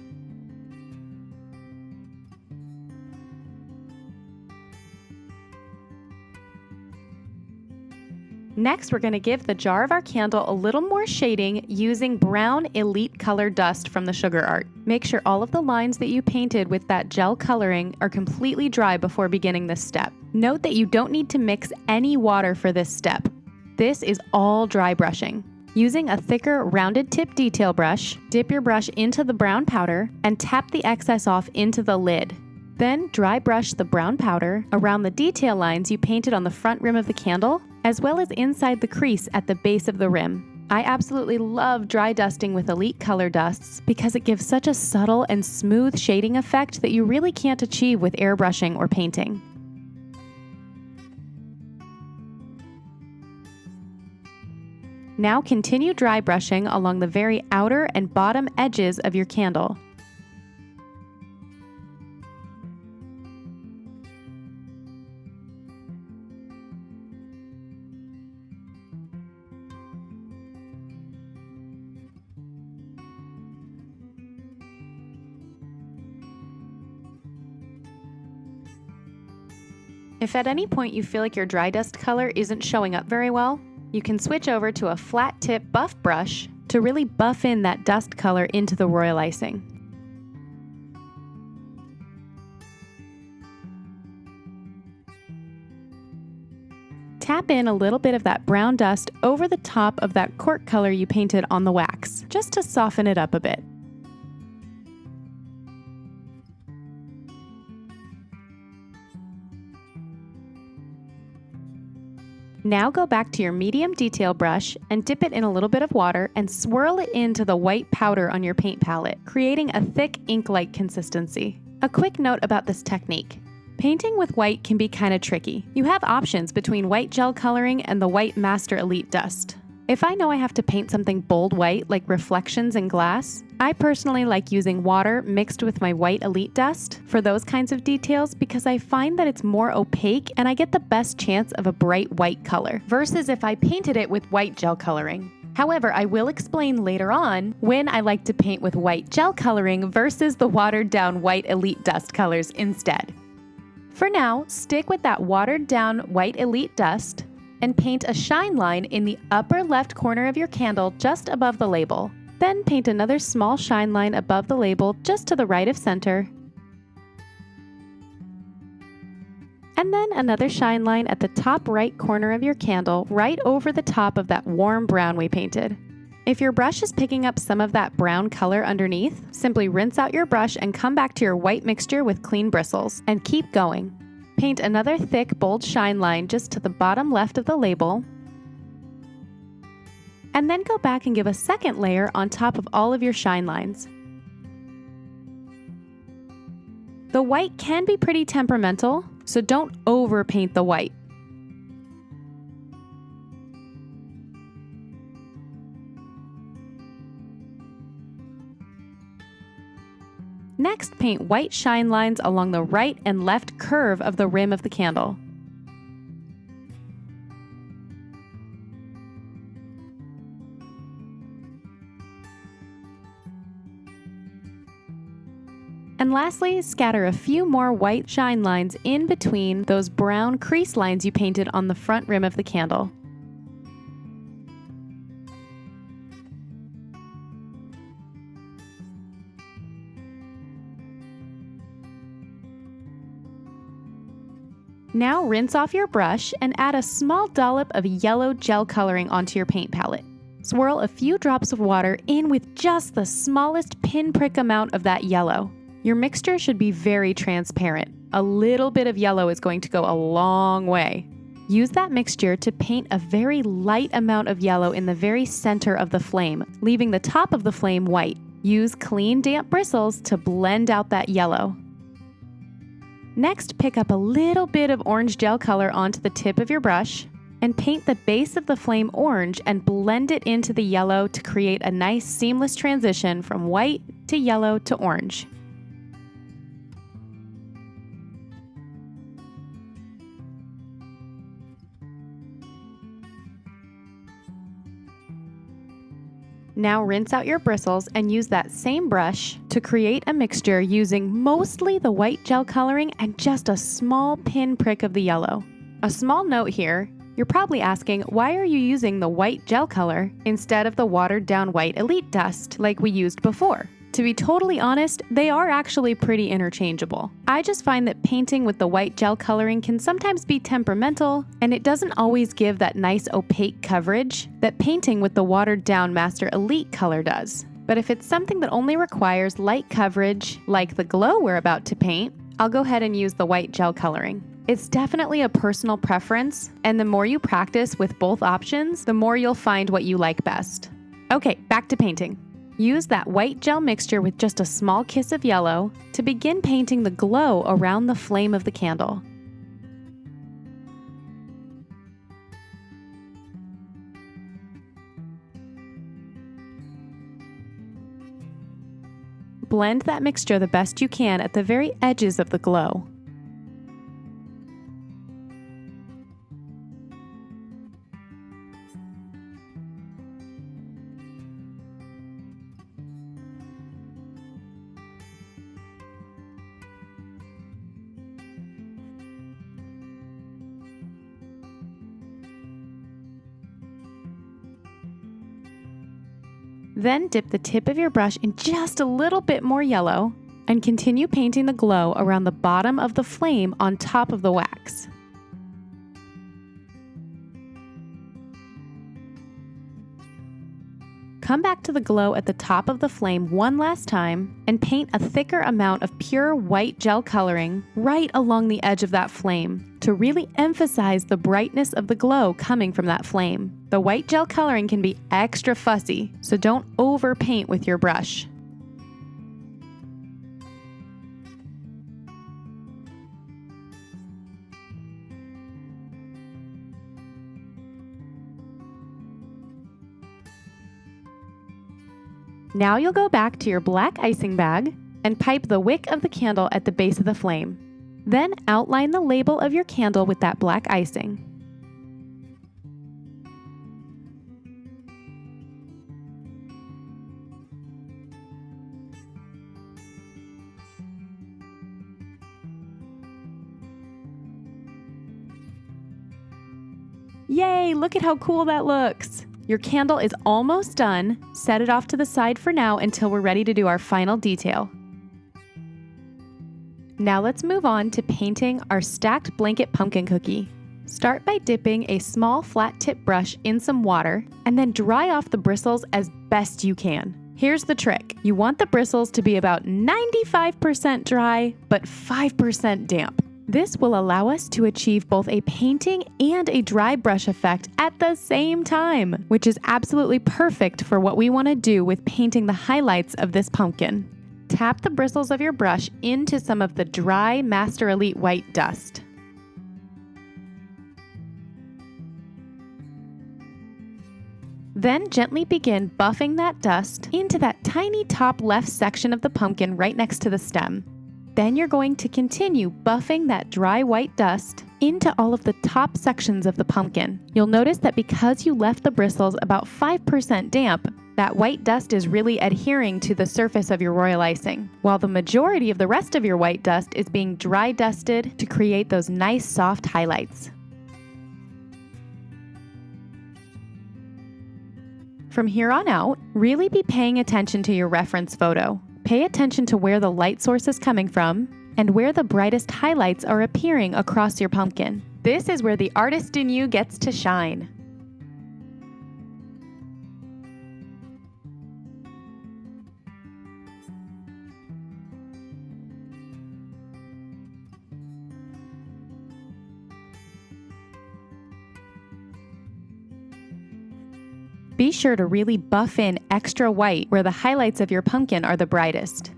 Next, we're going to give the jar of our candle a little more shading using brown Elite Color Dust from the Sugar Art. Make sure all of the lines that you painted with that gel coloring are completely dry before beginning this step. Note that you don't need to mix any water for this step. This is all dry brushing. Using a thicker rounded tip detail brush, dip your brush into the brown powder and tap the excess off into the lid. Then dry brush the brown powder around the detail lines you painted on the front rim of the candle, as well as inside the crease at the base of the rim. I absolutely love dry dusting with Elite Color Dusts because it gives such a subtle and smooth shading effect that you really can't achieve with airbrushing or painting. Now continue dry brushing along the very outer and bottom edges of your candle. If at any point you feel like your dry dust color isn't showing up very well, you can switch over to a flat tip buff brush to really buff in that dust color into the royal icing. Tap in a little bit of that brown dust over the top of that cork color you painted on the wax, just to soften it up a bit. Now go back to your medium detail brush and dip it in a little bit of water and swirl it into the white powder on your paint palette, creating a thick ink-like consistency. A quick note about this technique. Painting with white can be kind of tricky. You have options between white gel coloring and the white Master Elite Dust. If I know I have to paint something bold white like reflections in glass, I personally like using water mixed with my white Elite Dust for those kinds of details because I find that it's more opaque and I get the best chance of a bright white color, versus if I painted it with white gel coloring. However, I will explain later on when I like to paint with white gel coloring versus the watered down white Elite Dust colors instead. For now, stick with that watered down white Elite Dust and paint a shine line in the upper left corner of your candle just above the label. Then paint another small shine line above the label just to the right of center. And then another shine line at the top right corner of your candle right over the top of that warm brown we painted. If your brush is picking up some of that brown color underneath, simply rinse out your brush and come back to your white mixture with clean bristles, and keep going. Paint another thick, bold shine line just to the bottom left of the label, and then go back and give a second layer on top of all of your shine lines. The white can be pretty temperamental, so don't overpaint the white. Next, paint white shine lines along the right and left curve of the rim of the candle. And lastly, scatter a few more white shine lines in between those brown crease lines you painted on the front rim of the candle. Now rinse off your brush and add a small dollop of yellow gel coloring onto your paint palette. Swirl a few drops of water in with just the smallest pinprick amount of that yellow. Your mixture should be very transparent. A little bit of yellow is going to go a long way. Use that mixture to paint a very light amount of yellow in the very center of the flame, leaving the top of the flame white. Use clean, damp bristles to blend out that yellow. Next, pick up a little bit of orange gel color onto the tip of your brush and paint the base of the flame orange and blend it into the yellow to create a nice seamless transition from white to yellow to orange. Now rinse out your bristles and use that same brush to create a mixture using mostly the white gel coloring and just a small pinprick of the yellow. A small note here, you're probably asking, why are you using the white gel color instead of the watered down white Elite dust like we used before? To be totally honest, they are actually pretty interchangeable. I just find that painting with the white gel coloring can sometimes be temperamental, and it doesn't always give that nice opaque coverage that painting with the watered down Master Elite color does. But if it's something that only requires light coverage, like the glow we're about to paint, I'll go ahead and use the white gel coloring. It's definitely a personal preference, and the more you practice with both options, the more you'll find what you like best. Okay, back to painting. Use that white gel mixture with just a small kiss of yellow to begin painting the glow around the flame of the candle. Blend that mixture the best you can at the very edges of the glow. Then dip the tip of your brush in just a little bit more yellow and continue painting the glow around the bottom of the flame on top of the wax. Come back to the glow at the top of the flame one last time and paint a thicker amount of pure white gel coloring right along the edge of that flame to really emphasize the brightness of the glow coming from that flame. The white gel coloring can be extra fussy, so don't overpaint with your brush. Now you'll go back to your black icing bag and pipe the wick of the candle at the base of the flame. Then outline the label of your candle with that black icing. Yay, look at how cool that looks! Your candle is almost done. Set it off to the side for now until we're ready to do our final detail. Now let's move on to painting our stacked blanket pumpkin cookie. Start by dipping a small flat tip brush in some water and then dry off the bristles as best you can. Here's the trick. You want the bristles to be about 95% dry, but 5% damp. This will allow us to achieve both a painting and a dry brush effect at the same time, which is absolutely perfect for what we want to do with painting the highlights of this pumpkin. Tap the bristles of your brush into some of the dry Master Elite white dust. Then gently begin buffing that dust into that tiny top left section of the pumpkin right next to the stem. Then you're going to continue buffing that dry white dust into all of the top sections of the pumpkin. You'll notice that because you left the bristles about 5% damp, that white dust is really adhering to the surface of your royal icing, while the majority of the rest of your white dust is being dry dusted to create those nice soft highlights. From here on out, really be paying attention to your reference photo. Pay attention to where the light source is coming from and where the brightest highlights are appearing across your pumpkin. This is where the artist in you gets to shine. Be sure to really buff in extra white where the highlights of your pumpkin are the brightest.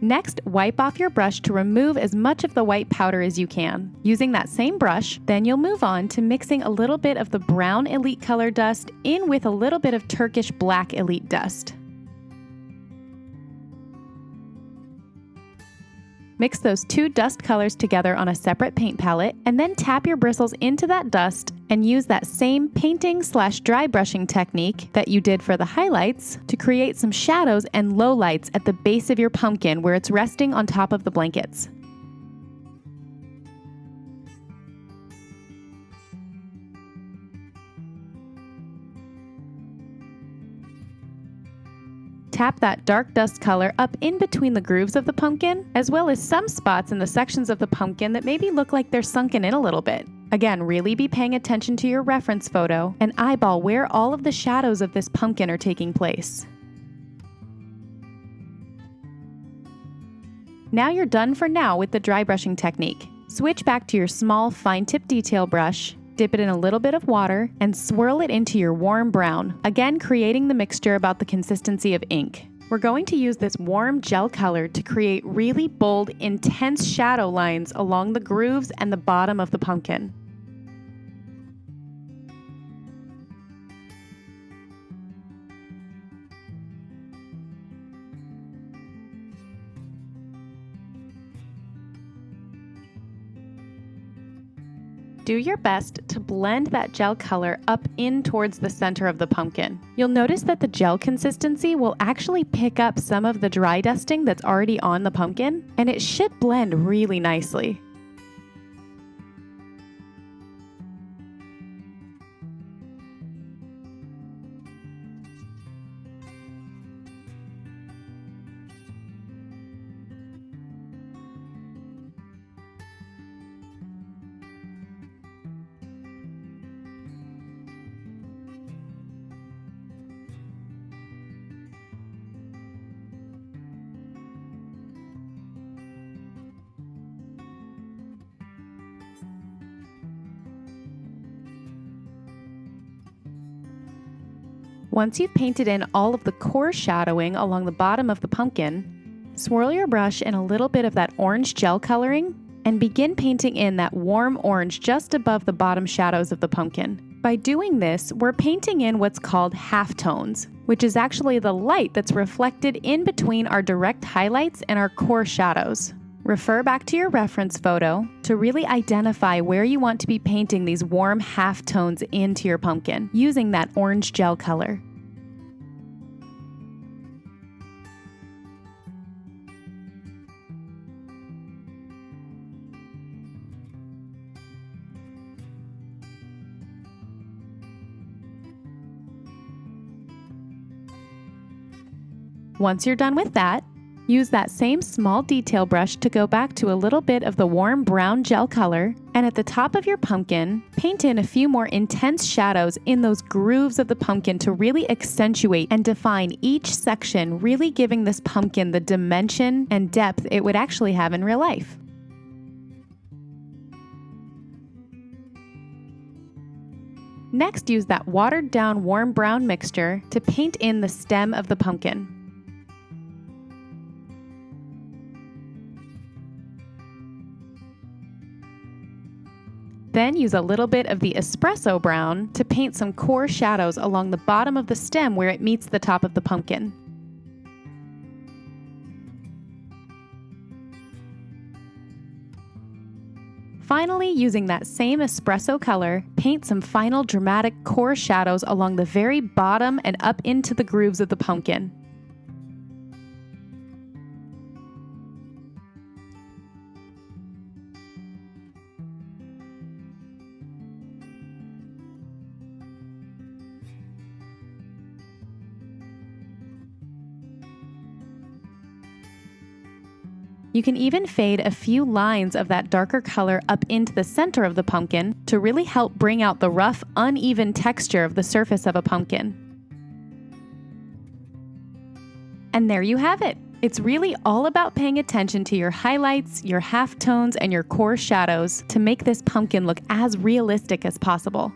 Next, wipe off your brush to remove as much of the white powder as you can. Using that same brush, then you'll move on to mixing a little bit of the brown elite color dust in with a little bit of Turkish black elite dust. Mix those two dust colors together on a separate paint palette, and then tap your bristles into that dust and use that same painting/dry brushing technique that you did for the highlights to create some shadows and lowlights at the base of your pumpkin where it's resting on top of the blankets. Tap that dark dust color up in between the grooves of the pumpkin, as well as some spots in the sections of the pumpkin that maybe look like they're sunken in a little bit. Again, really be paying attention to your reference photo and eyeball where all of the shadows of this pumpkin are taking place. Now you're done for now with the dry brushing technique. Switch back to your small fine-tip detail brush, dip it in a little bit of water, and swirl it into your warm brown, again creating the mixture about the consistency of ink. We're going to use this warm gel color to create really bold, intense shadow lines along the grooves and the bottom of the pumpkin. Do your best to blend that gel color up in towards the center of the pumpkin. You'll notice that the gel consistency will actually pick up some of the dry dusting that's already on the pumpkin, and it should blend really nicely. Once you've painted in all of the core shadowing along the bottom of the pumpkin, swirl your brush in a little bit of that orange gel coloring and begin painting in that warm orange just above the bottom shadows of the pumpkin. By doing this, we're painting in what's called halftones, which is actually the light that's reflected in between our direct highlights and our core shadows. Refer back to your reference photo to really identify where you want to be painting these warm halftones into your pumpkin using that orange gel color. Once you're done with that, use that same small detail brush to go back to a little bit of the warm brown gel color, and at the top of your pumpkin, paint in a few more intense shadows in those grooves of the pumpkin to really accentuate and define each section, really giving this pumpkin the dimension and depth it would actually have in real life. Next, use that watered down warm brown mixture to paint in the stem of the pumpkin. Then use a little bit of the espresso brown to paint some core shadows along the bottom of the stem where it meets the top of the pumpkin. Finally, using that same espresso color, paint some final dramatic core shadows along the very bottom and up into the grooves of the pumpkin. You can even fade a few lines of that darker color up into the center of the pumpkin to really help bring out the rough, uneven texture of the surface of a pumpkin. And there you have it. It's really all about paying attention to your highlights, your halftones, and your core shadows to make this pumpkin look as realistic as possible.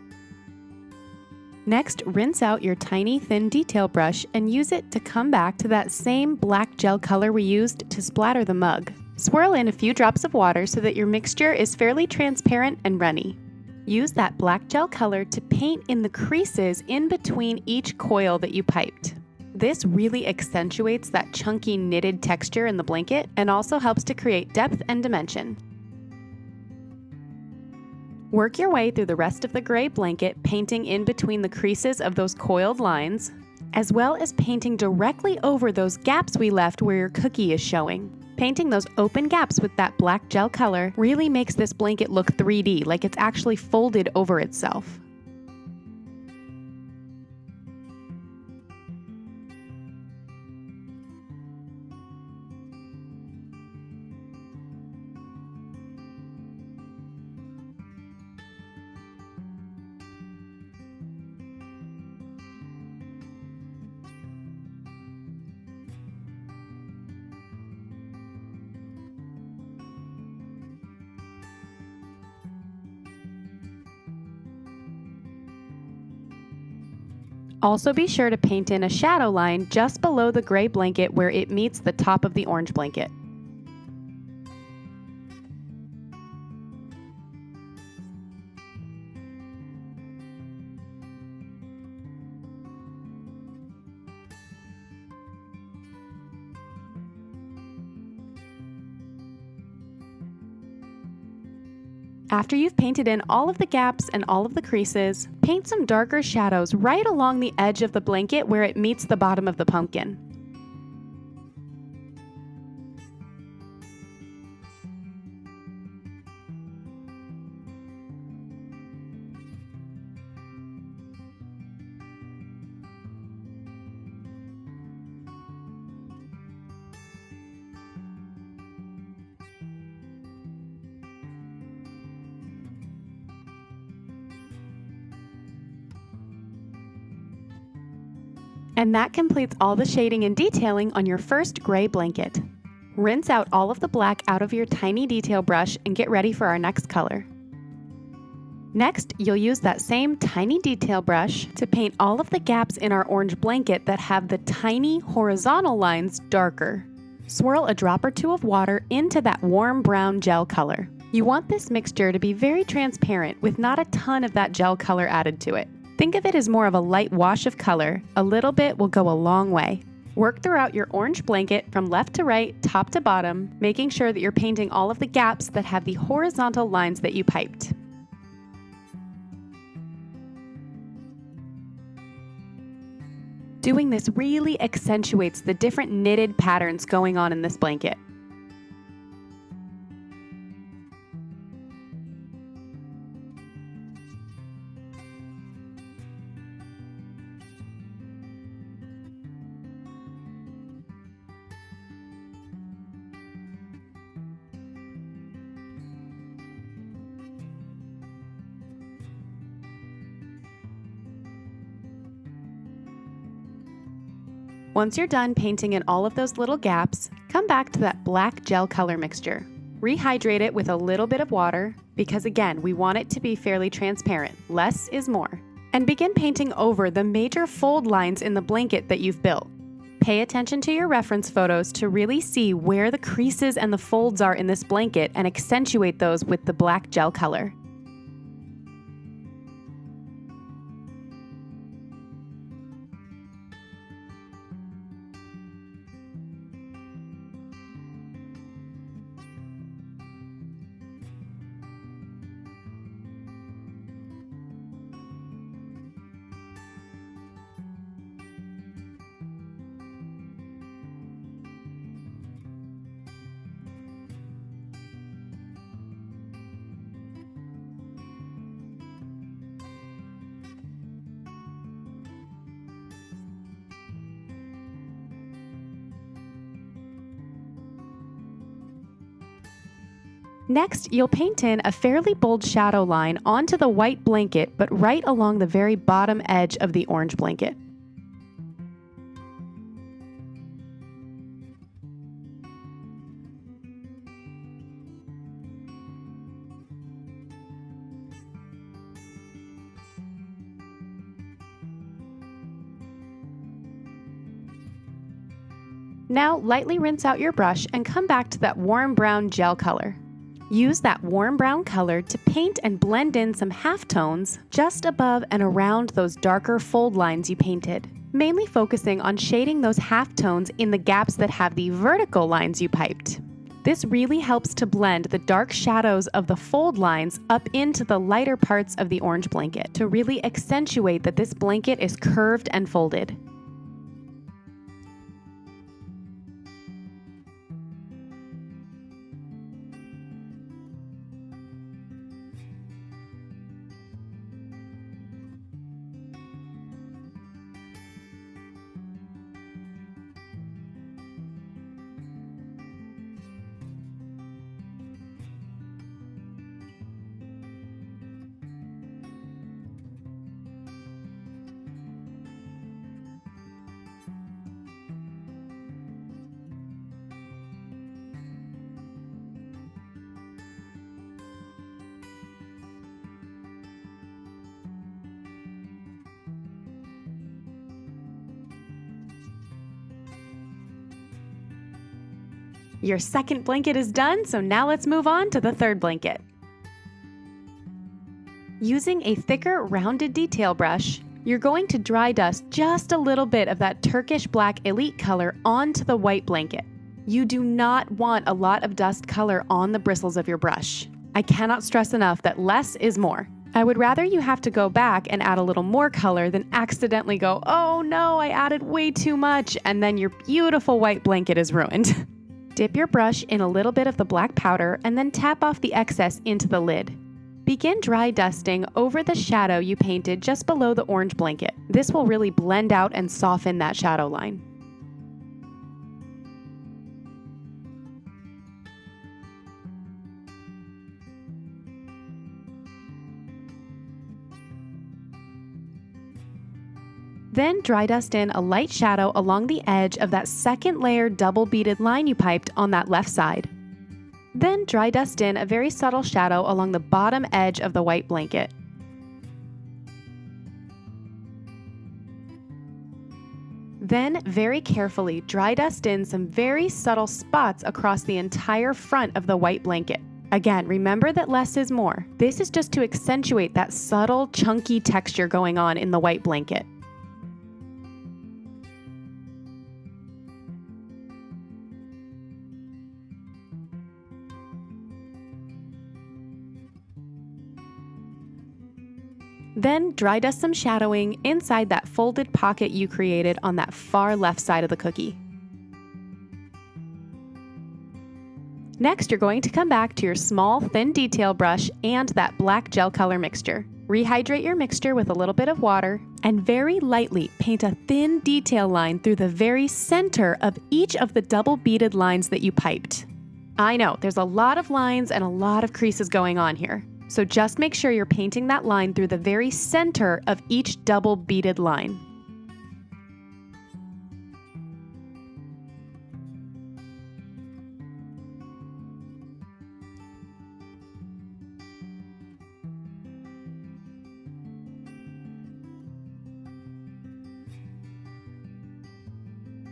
Next, rinse out your tiny thin detail brush and use it to come back to that same black gel color we used to splatter the mug. Swirl in a few drops of water so that your mixture is fairly transparent and runny. Use that black gel color to paint in the creases in between each coil that you piped. This really accentuates that chunky knitted texture in the blanket and also helps to create depth and dimension. Work your way through the rest of the gray blanket, painting in between the creases of those coiled lines, as well as painting directly over those gaps we left where your cookie is showing. Painting those open gaps with that black gel color really makes this blanket look 3D, like it's actually folded over itself. Also be sure to paint in a shadow line just below the gray blanket where it meets the top of the orange blanket. After you've painted in all of the gaps and all of the creases, paint some darker shadows right along the edge of the blanket where it meets the bottom of the pumpkin. And that completes all the shading and detailing on your first gray blanket. Rinse out all of the black out of your tiny detail brush and get ready for our next color. Next, you'll use that same tiny detail brush to paint all of the gaps in our orange blanket that have the tiny horizontal lines darker. Swirl a drop or two of water into that warm brown gel color. You want this mixture to be very transparent with not a ton of that gel color added to it. Think of it as more of a light wash of color. A little bit will go a long way. Work throughout your orange blanket from left to right, top to bottom, making sure that you're painting all of the gaps that have the horizontal lines that you piped. Doing this really accentuates the different knitted patterns going on in this blanket. Once you're done painting in all of those little gaps, come back to that black gel color mixture. Rehydrate it with a little bit of water, because again, we want it to be fairly transparent. Less is more. And begin painting over the major fold lines in the blanket that you've built. Pay attention to your reference photos to really see where the creases and the folds are in this blanket and accentuate those with the black gel color. Next, you'll paint in a fairly bold shadow line onto the white blanket, but right along the very bottom edge of the orange blanket. Now lightly rinse out your brush and come back to that warm brown gel color. Use that warm brown color to paint and blend in some halftones just above and around those darker fold lines you painted, mainly focusing on shading those halftones in the gaps that have the vertical lines you piped. This really helps to blend the dark shadows of the fold lines up into the lighter parts of the orange blanket to really accentuate that this blanket is curved and folded. Your second blanket is done, so now let's move on to the third blanket. Using a thicker, rounded detail brush, you're going to dry dust just a little bit of that Turkish black elite color onto the white blanket. You do not want a lot of dust color on the bristles of your brush. I cannot stress enough that less is more. I would rather you have to go back and add a little more color than accidentally go, "Oh no, I added way too much," and then your beautiful white blanket is ruined. Dip your brush in a little bit of the black powder and then tap off the excess into the lid. Begin dry dusting over the shadow you painted just below the orange blanket. This will really blend out and soften that shadow line. Then dry dust in a light shadow along the edge of that second layer double beaded line you piped on that left side. Then dry dust in a very subtle shadow along the bottom edge of the white blanket. Then very carefully dry dust in some very subtle spots across the entire front of the white blanket. Again, remember that less is more. This is just to accentuate that subtle, chunky texture going on in the white blanket. Then dry dust some shadowing inside that folded pocket you created on that far left side of the cookie. Next, you're going to come back to your small, thin detail brush and that black gel color mixture. Rehydrate your mixture with a little bit of water and very lightly paint a thin detail line through the very center of each of the double beaded lines that you piped. I know, there's a lot of lines and a lot of creases going on here. So just make sure you're painting that line through the very center of each double beaded line.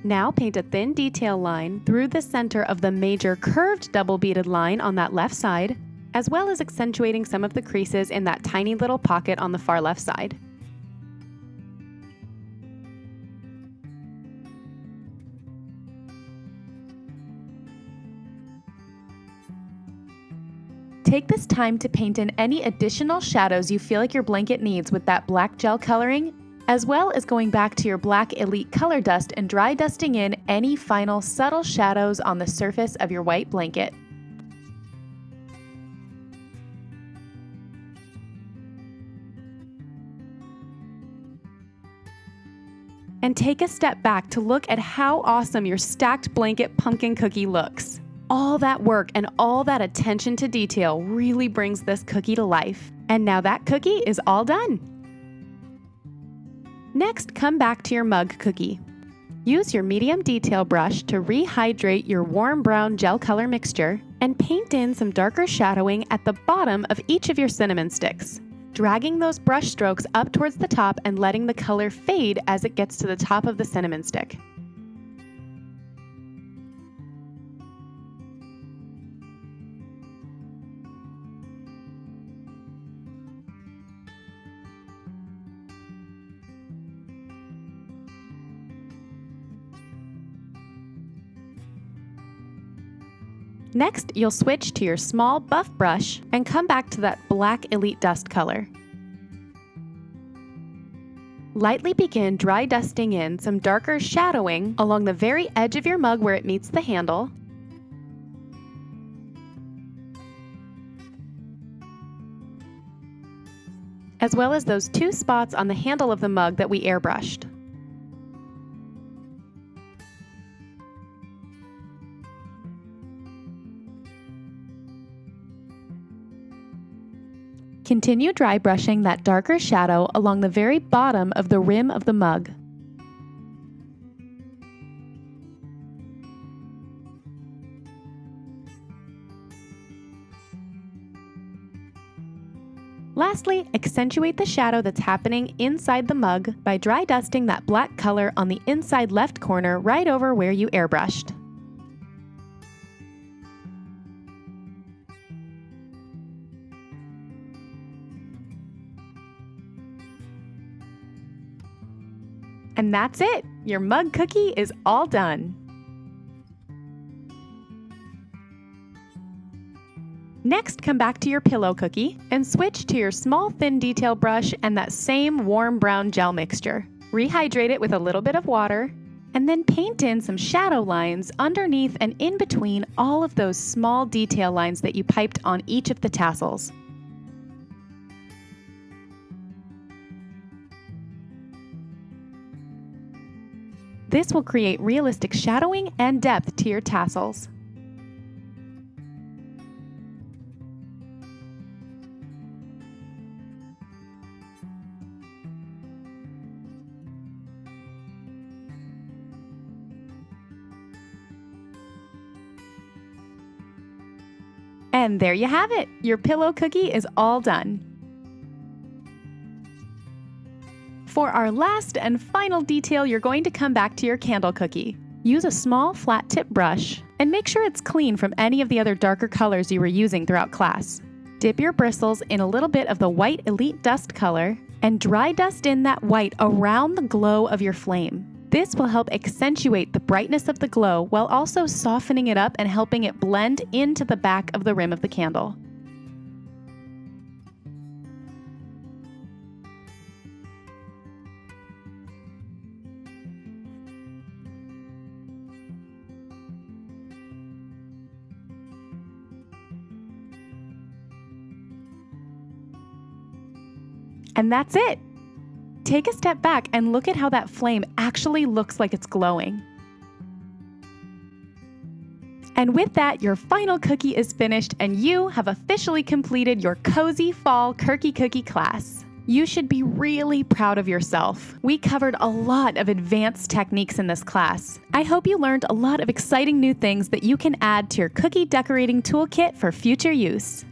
Now paint a thin detail line through the center of the major curved double beaded line on that left side, as well as accentuating some of the creases in that tiny little pocket on the far left side. Take this time to paint in any additional shadows you feel like your blanket needs with that black gel coloring, as well as going back to your black elite color dust and dry dusting in any final subtle shadows on the surface of your white blanket. And take a step back to look at how awesome your stacked blanket pumpkin cookie looks. All that work and all that attention to detail really brings this cookie to life. And now that cookie is all done. Next, come back to your mug cookie. Use your medium detail brush to rehydrate your warm brown gel color mixture and paint in some darker shadowing at the bottom of each of your cinnamon sticks, dragging those brush strokes up towards the top and letting the color fade as it gets to the top of the cinnamon stick. Next, you'll switch to your small buff brush and come back to that black Elite Dust color. Lightly begin dry dusting in some darker shadowing along the very edge of your mug where it meets the handle, as well as those 2 spots on the handle of the mug that we airbrushed. Continue dry brushing that darker shadow along the very bottom of the rim of the mug. Lastly, accentuate the shadow that's happening inside the mug by dry dusting that black color on the inside left corner right over where you airbrushed. And that's it! Your mug cookie is all done! Next, come back to your pillow cookie and switch to your small thin detail brush and that same warm brown gel mixture. Rehydrate it with a little bit of water, and then paint in some shadow lines underneath and in between all of those small detail lines that you piped on each of the tassels. This will create realistic shadowing and depth to your tassels. And there you have it! Your pillow cookie is all done. For our last and final detail, you're going to come back to your candle cookie. Use a small flat tip brush and make sure it's clean from any of the other darker colors you were using throughout class. Dip your bristles in a little bit of the white Elite Dust color and dry dust in that white around the glow of your flame. This will help accentuate the brightness of the glow while also softening it up and helping it blend into the back of the rim of the candle. And that's it! Take a step back and look at how that flame actually looks like it's glowing. And with that, your final cookie is finished and you have officially completed your cozy fall Kookie Cookie class. You should be really proud of yourself. We covered a lot of advanced techniques in this class. I hope you learned a lot of exciting new things that you can add to your cookie decorating toolkit for future use.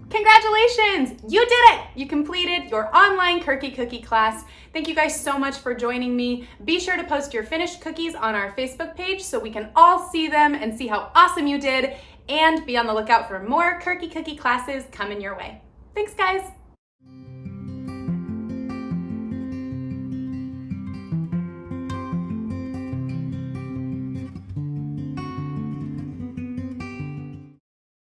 Congratulations! You did it! You completed your online Kookie Cookie class. Thank you guys so much for joining me. Be sure to post your finished cookies on our Facebook page so we can all see them and see how awesome you did, and be on the lookout for more Kookie Cookie classes coming your way. Thanks, guys!